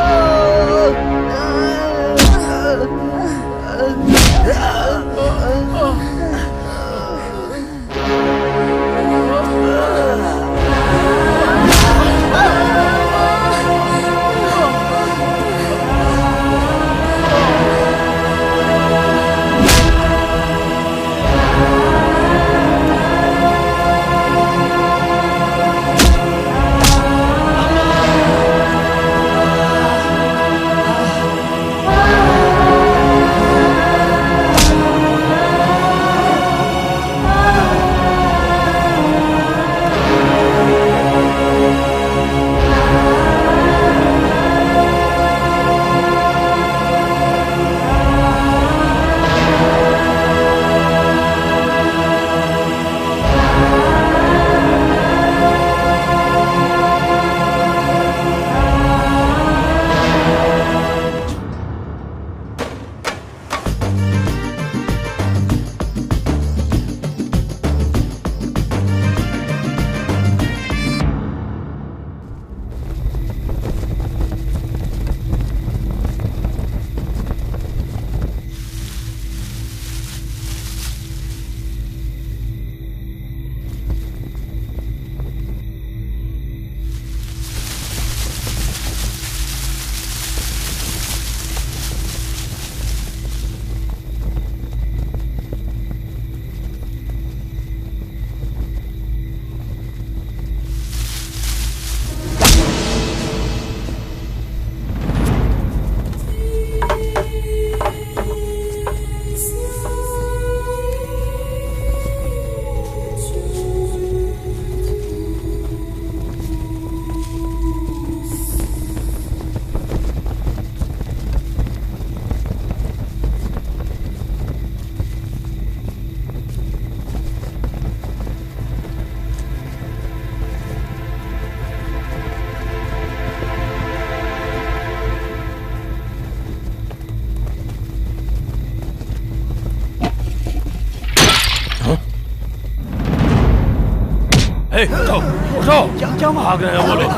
उठो उठो, क्या भाग रहे हैं वो लोग?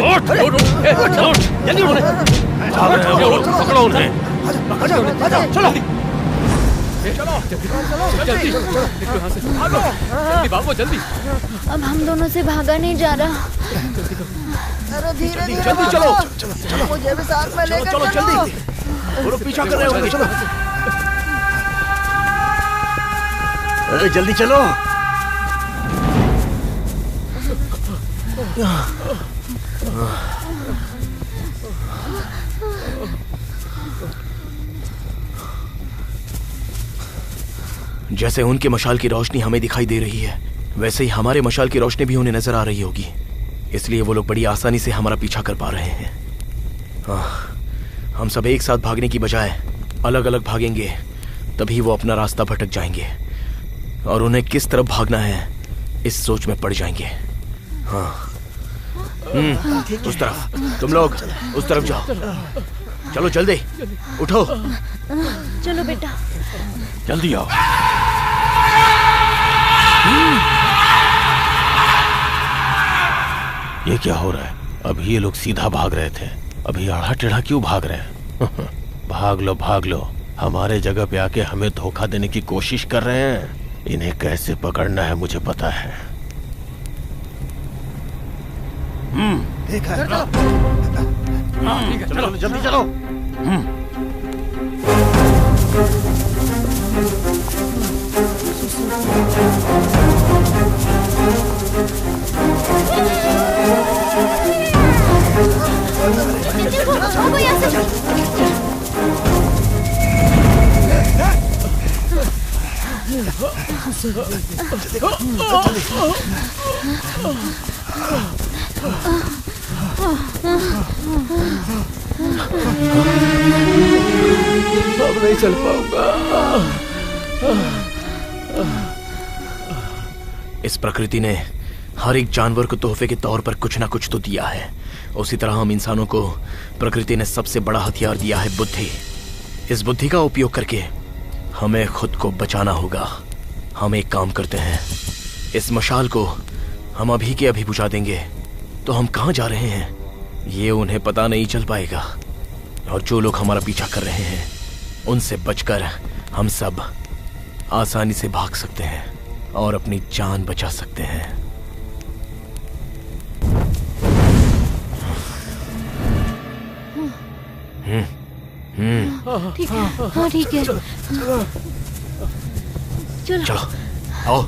उठ जल्दी उठ, भाग रहे हैं वो लोग, पकड़ो उन्हें। चलो जल्दी भागो जल्दी। अब हम दोनों से भागा नहीं जा रहा। अरे धीरे धीरे जल्दी चलो, मुझे भी साथ में लेकर चलो जल्दी, वो लोग पीछा कर रहे होंगे। चलो अरे जल्दी चलो। जैसे उनके मशाल की रोशनी हमें दिखाई दे रही है, वैसे ही हमारे मशाल की रोशनी भी उन्हें नजर आ रही होगी। इसलिए वो लोग बड़ी आसानी से हमारा पीछा कर पा रहे हैं। हम सब एक साथ भागने की बजाय अलग अलग भागेंगे, तभी वो अपना रास्ता भटक जाएंगे और उन्हें किस तरफ भागना है इस सोच में पड़ जाएंगे। हाँ, उस तरफ, तुम लोग उस तरफ जाओ। चलो जल्दी उठो। चलो बेटा, जल्दी आओ। ये क्या हो रहा है? अभी ये लोग सीधा भाग रहे थे, अभी आड़ा टेढ़ा क्यों भाग रहे हैं? भाग लो भाग लो, हमारे जगह पे आके हमें धोखा देने की कोशिश कर रहे हैं। इन्हें कैसे पकड़ना है मुझे पता है। देखा है। चलो जल्दी चलो। अब नहीं चल पाऊंगा। इस प्रकृति ने हर एक जानवर को तोहफे के तौर पर कुछ ना कुछ तो दिया है। उसी तरह हम इंसानों को प्रकृति ने सबसे बड़ा हथियार दिया है, बुद्धि। इस बुद्धि का उपयोग करके हमें खुद को बचाना होगा। हम एक काम करते हैं, इस मशाल को हम अभी के अभी बुझा देंगे तो हम कहाँ जा रहे हैं ये उन्हें पता नहीं चल पाएगा, और जो लोग हमारा पीछा कर रहे हैं उनसे बचकर हम सब आसानी से भाग सकते हैं और अपनी जान बचा सकते हैं। ठीक है, हाँ ठीक है, चलो आओ।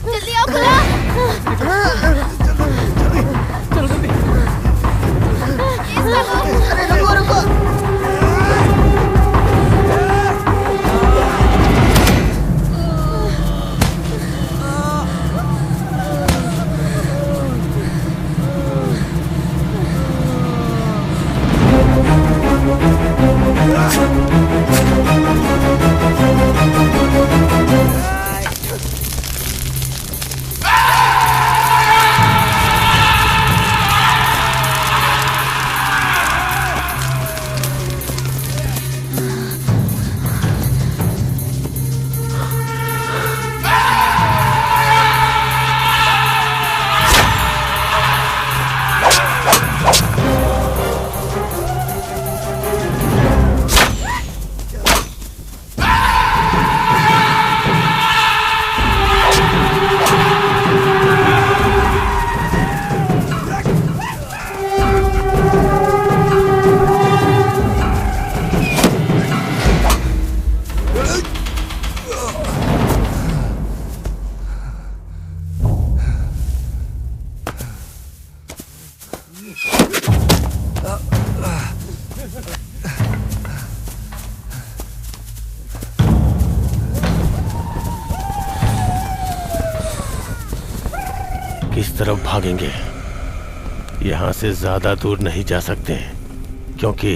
जल्दी आओ खुला। अरे रुको रुको। किस तरफ भागेंगे? यहाँ से ज्यादा दूर नहीं जा सकते क्योंकि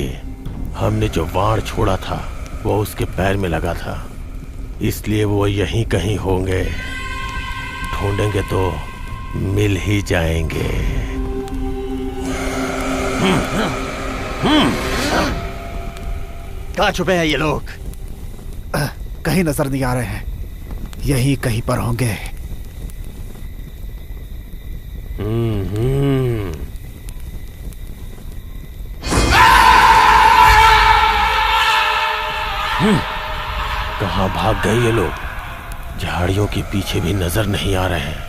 हमने जो वाण छोड़ा था वो उसके पैर में लगा था, इसलिए वो यहीं कहीं होंगे। ढूंढेंगे तो मिल ही जाएंगे। कहाँ छुपे हैं ये लोग? कहीं नजर नहीं आ रहे हैं, यही कहीं पर होंगे। कहाँ भाग गए ये लोग? झाड़ियों के पीछे भी नजर नहीं आ रहे हैं।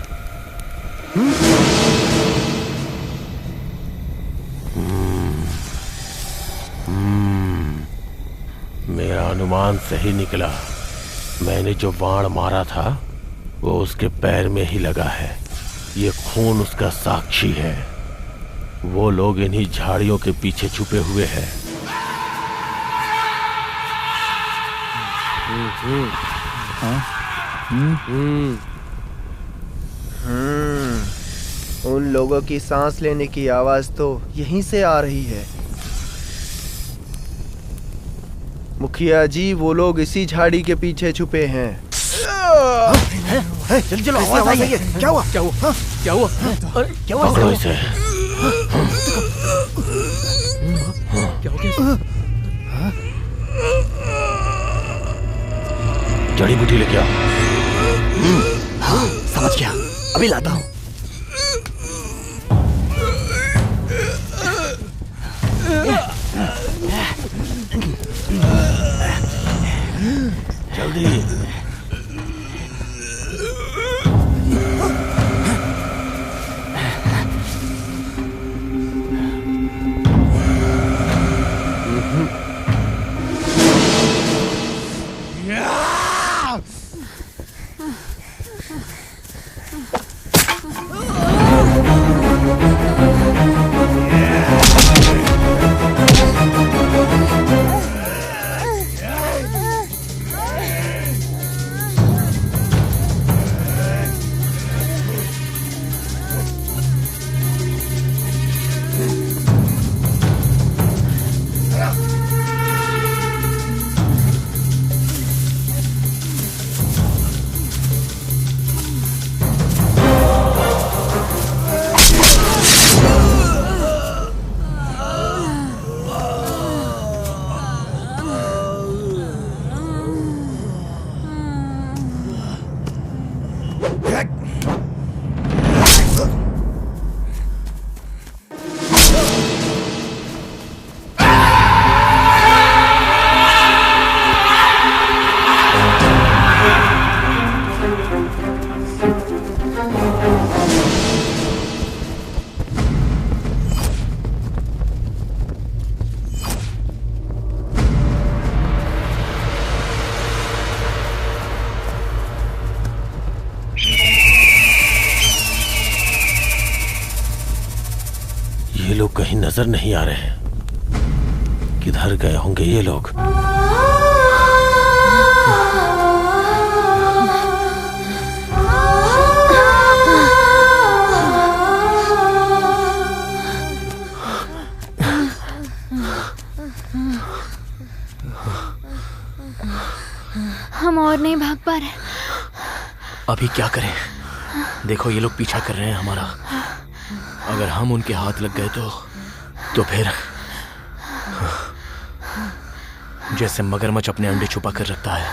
मेरा अनुमान सही निकला। मैंने जो बाण मारा था वो उसके पैर में ही लगा है। ये खून उसका साक्षी है। वो लोग इन्हीं झाड़ियों के पीछे छुपे हुए हैं। उन लोगों की सांस लेने की आवाज तो यहीं से आ रही है। मुखिया जी, वो लोग इसी झाड़ी के पीछे छुपे हैं। चल चलो, आवाज आई है। क्या हुआ? क्या हुआ? क्या हुआ? अरे क्या हुआ? पकड़ो इसे। क्या हो गया? जड़ी बूटी लेके आओ। हाँ, समझ गया, अभी लाता हूँ। जल्दी। ये लोग कहीं नजर नहीं आ रहे हैं। किधर गए होंगे ये लोग? हम और नहीं भाग पा रहे। अभी क्या करें? देखो ये लोग पीछा कर रहे हैं हमारा। अगर हम उनके हाथ लग गए तो फिर जैसे मगरमच्छ अपने अंडे छुपा कर रखता है,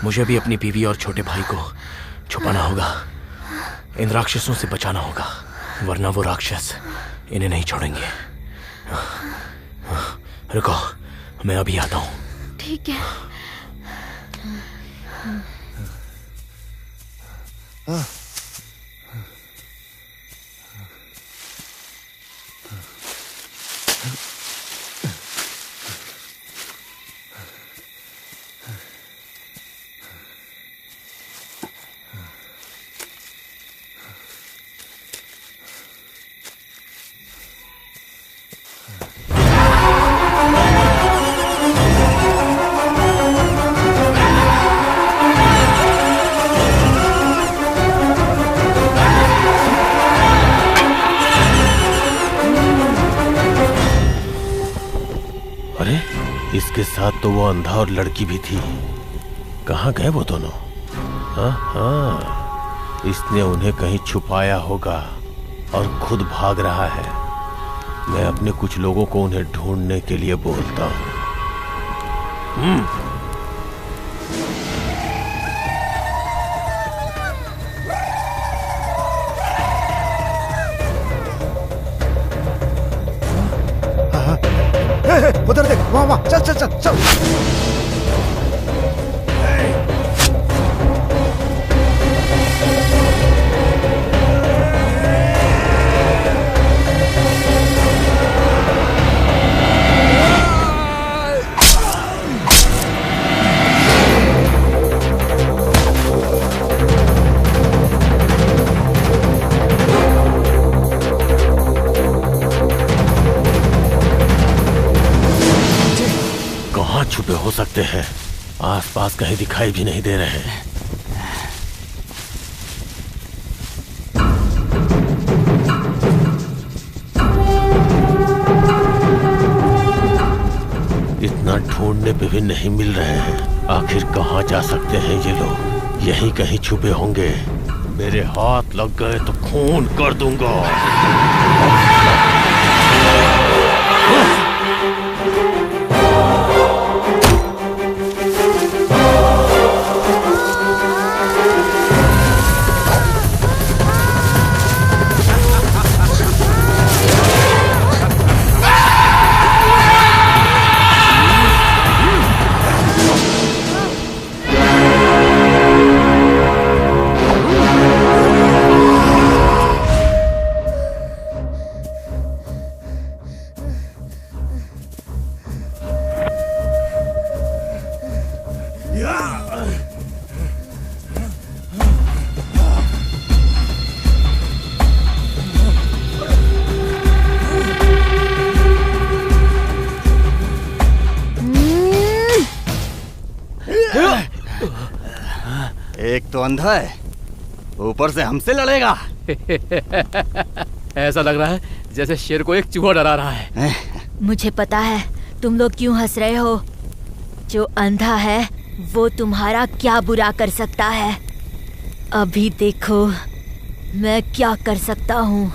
मुझे भी अपनी बीवी और छोटे भाई को छुपाना होगा। इन राक्षसों से बचाना होगा, वरना वो राक्षस इन्हें नहीं छोड़ेंगे। रुको, मैं अभी आता हूँ। ठीक है। इसके साथ तो वो अंधा और लड़की भी थी। कहाँ गए वो दोनों? हाँ, इसने उन्हें कहीं छुपाया होगा और खुद भाग रहा है। मैं अपने कुछ लोगों को उन्हें ढूंढने के लिए बोलता हूँ। उधर देख, वहाँ वहाँ, चल चल चल चल। छुपे हो सकते हैं, आसपास कहीं दिखाई भी नहीं दे रहे हैं। इतना ढूंढने पे भी नहीं मिल रहे हैं। आखिर कहाँ जा सकते हैं ये लोग? यहीं कहीं छुपे होंगे। मेरे हाथ लग गए तो खून कर दूंगा। एक तो अंधा है, ऊपर से हमसे लड़ेगा। ऐसा लग रहा है जैसे शेर को एक चूहा डरा रहा है। मुझे पता है तुम लोग क्यों हंस रहे हो। जो अंधा है वो तुम्हारा क्या बुरा कर सकता है। अभी देखो मैं क्या कर सकता हूँ।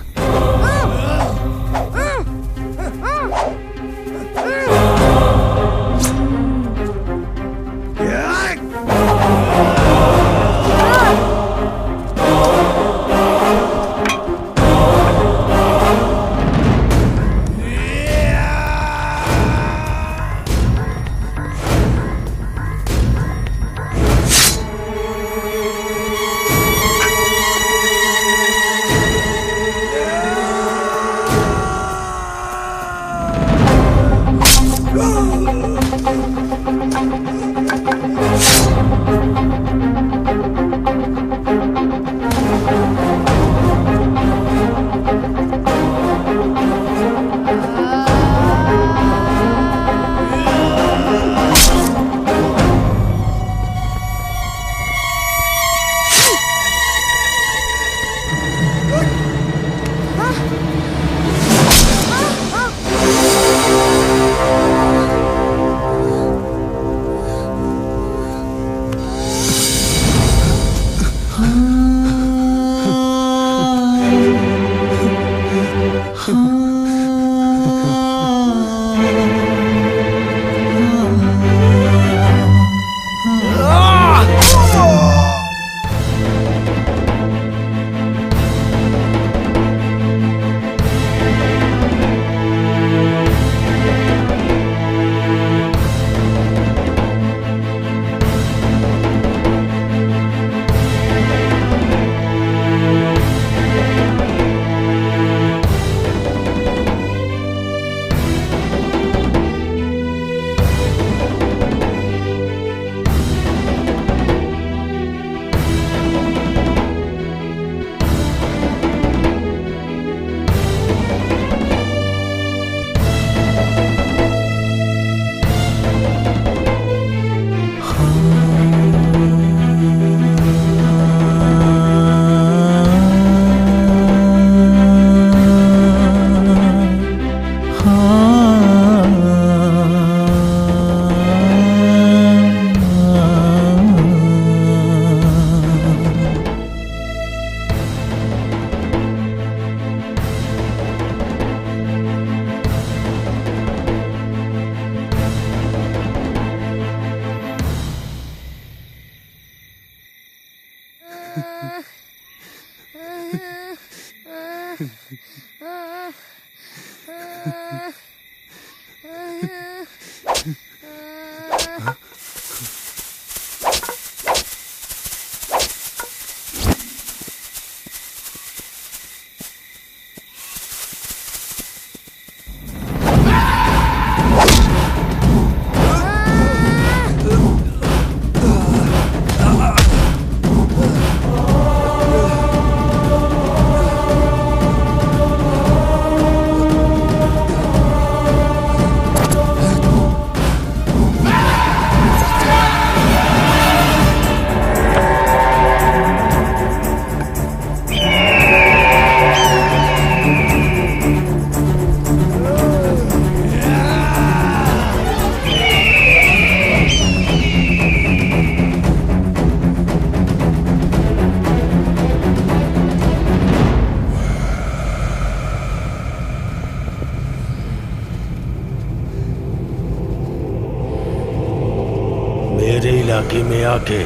मेरे इलाके में आके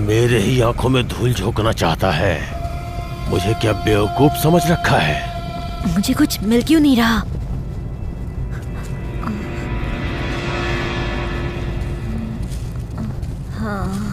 मेरे ही आंखों में धूल झोंकना चाहता है। मुझे क्या बेवकूफ समझ रखा है? मुझे कुछ मिल क्यों नहीं रहा? हाँ।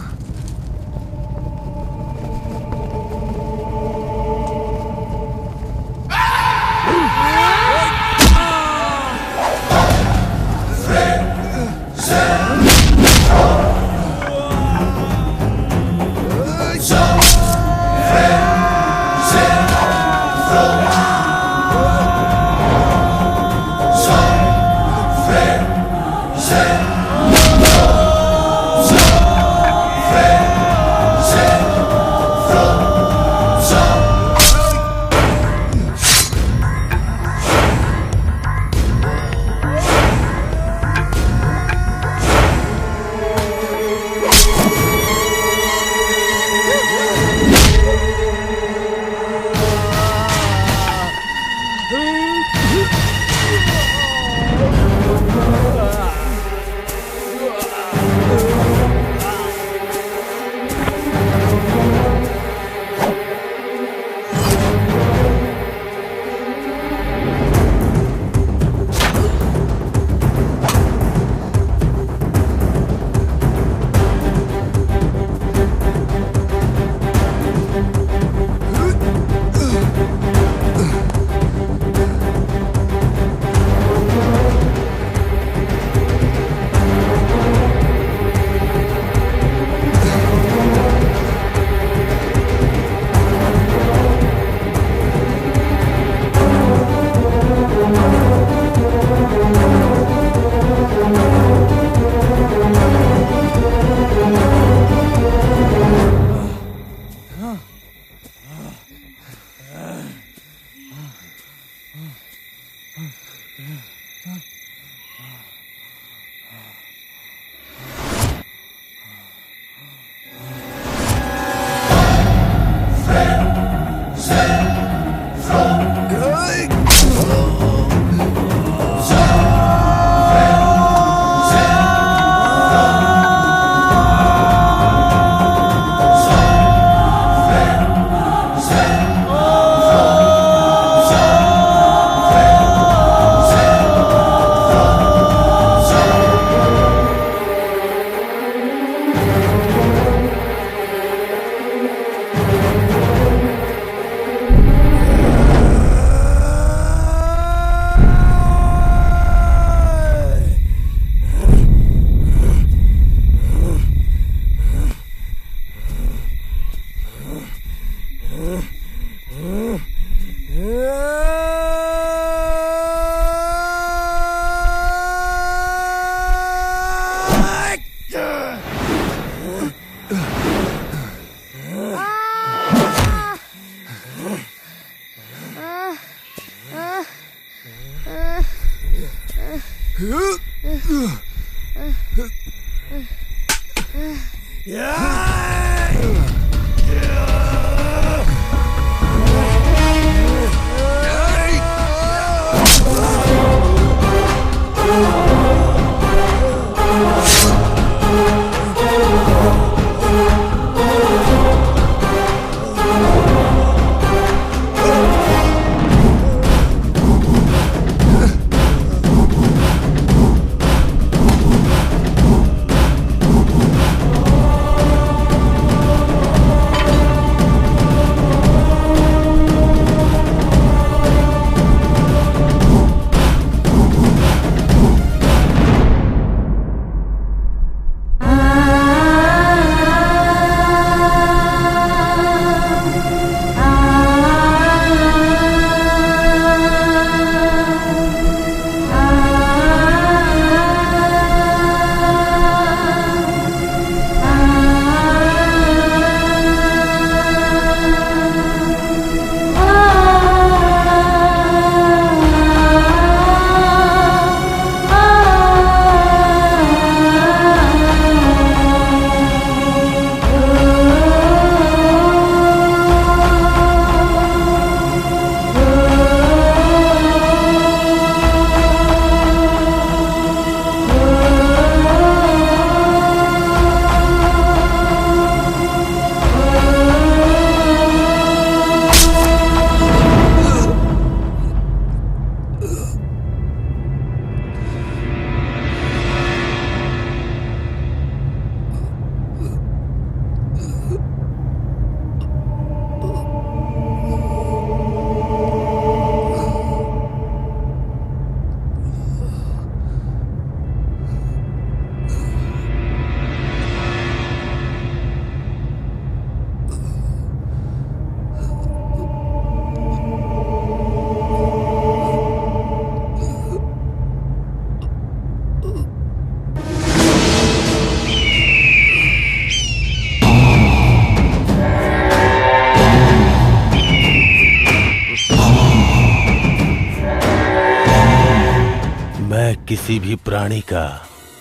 किसी भी प्राणी का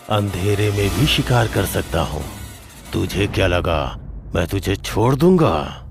अंधेरे में भी शिकार कर सकता हूँ। तुझे क्या लगा मैं तुझे छोड़ दूंगा?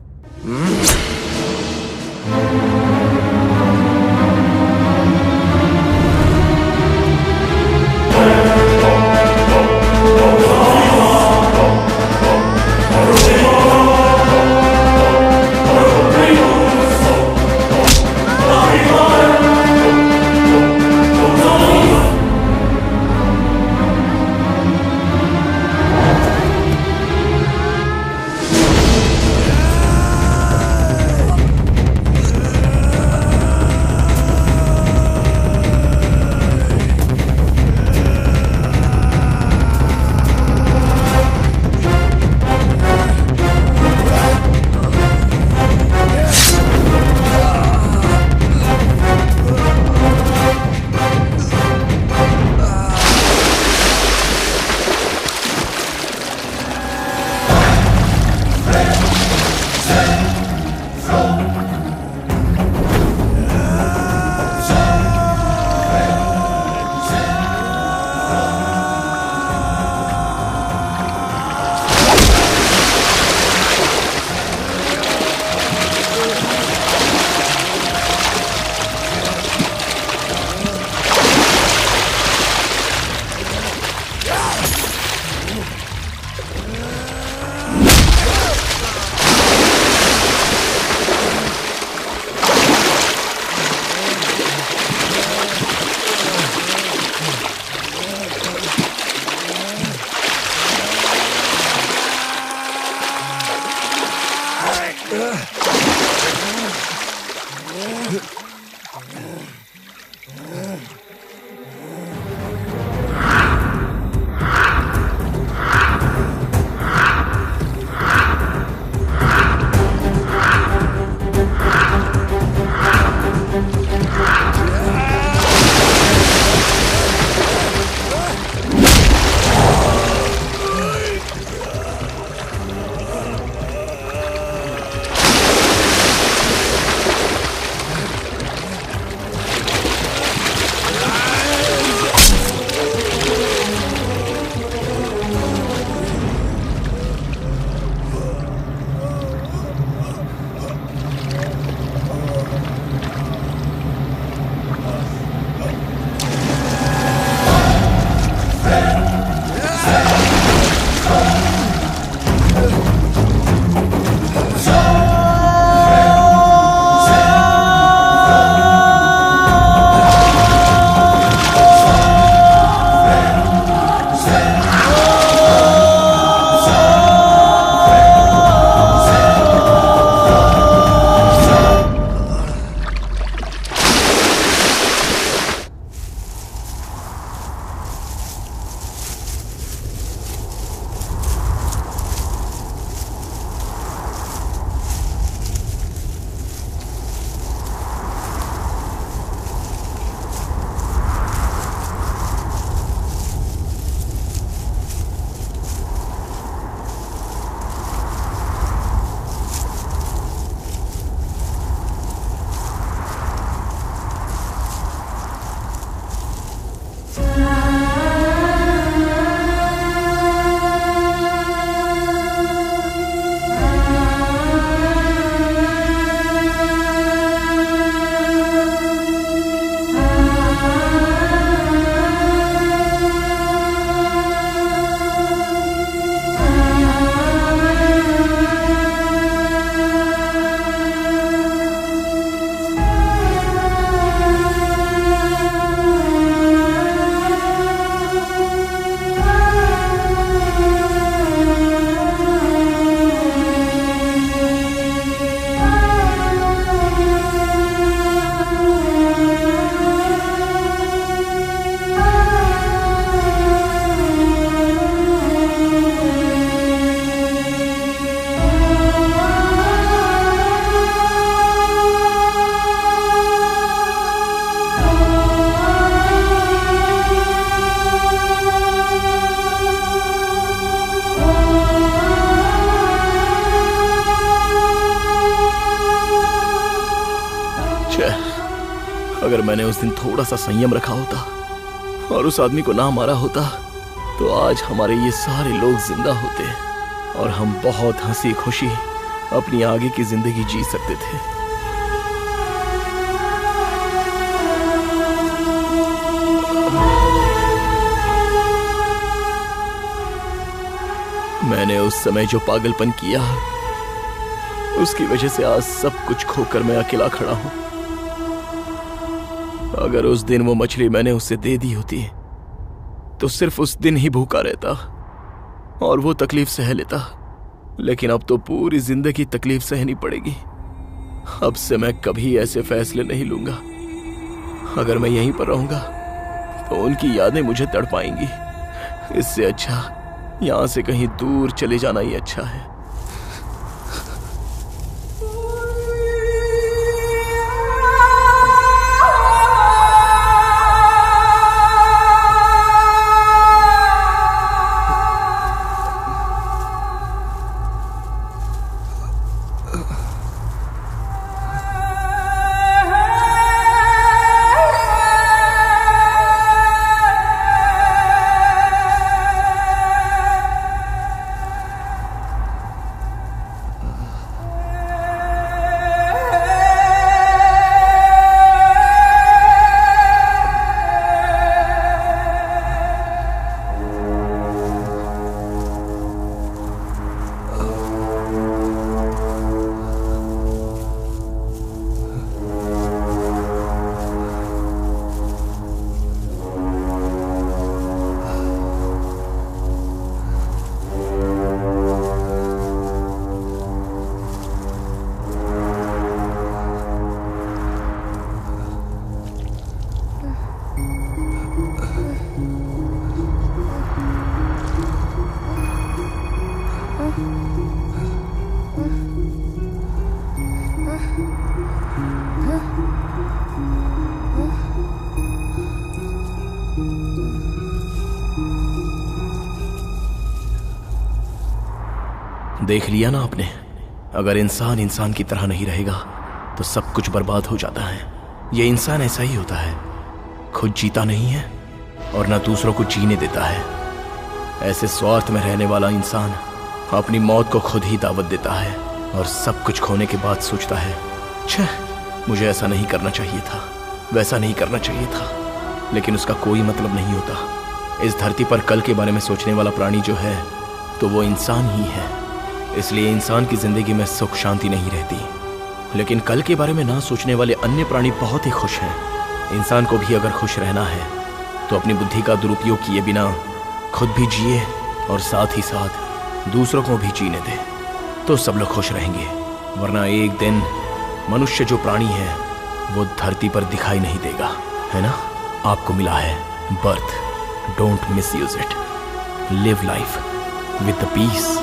अगर मैंने उस दिन थोड़ा सा संयम रखा होता और उस आदमी को ना मारा होता तो आज हमारे ये सारे लोग जिंदा होते और हम बहुत हंसी खुशी अपनी आगे की जिंदगी जी सकते थे। मैंने उस समय जो पागलपन किया, उसकी वजह से आज सब कुछ खोकर मैं अकेला खड़ा हूं। अगर उस दिन वो मछली मैंने उसे दे दी होती तो सिर्फ उस दिन ही भूखा रहता और वो तकलीफ सह लेता, लेकिन अब तो पूरी जिंदगी तकलीफ सहनी पड़ेगी। अब से मैं कभी ऐसे फैसले नहीं लूंगा। अगर मैं यहीं पर रहूंगा तो उनकी यादें मुझे तड़पाएंगी। इससे अच्छा यहां से कहीं दूर चले जाना ही अच्छा है। देख लिया ना आपने, अगर इंसान इंसान की तरह नहीं रहेगा तो सब कुछ बर्बाद हो जाता है। ये इंसान ऐसा ही होता है, खुद जीता नहीं है और ना दूसरों को जीने देता है। ऐसे स्वार्थ में रहने वाला इंसान अपनी मौत को खुद ही दावत देता है और सब कुछ खोने के बाद सोचता है, छह, मुझे ऐसा नहीं करना चाहिए था, वैसा नहीं करना चाहिए था। लेकिन उसका कोई मतलब नहीं होता। इस धरती पर कल के बारे में सोचने वाला प्राणी जो है तो वो इंसान ही है। इसलिए इंसान की जिंदगी में सुख शांति नहीं रहती, लेकिन कल के बारे में ना सोचने वाले अन्य प्राणी बहुत ही खुश हैं। इंसान को भी अगर खुश रहना है तो अपनी बुद्धि का दुरुपयोग किए बिना खुद भी जिए और साथ ही साथ दूसरों को भी जीने दे, तो सब लोग खुश रहेंगे। वरना एक दिन मनुष्य जो प्राणी है वो धरती पर दिखाई नहीं देगा, है ना? आपको मिला है birth, don't miss use it, live life with the piece.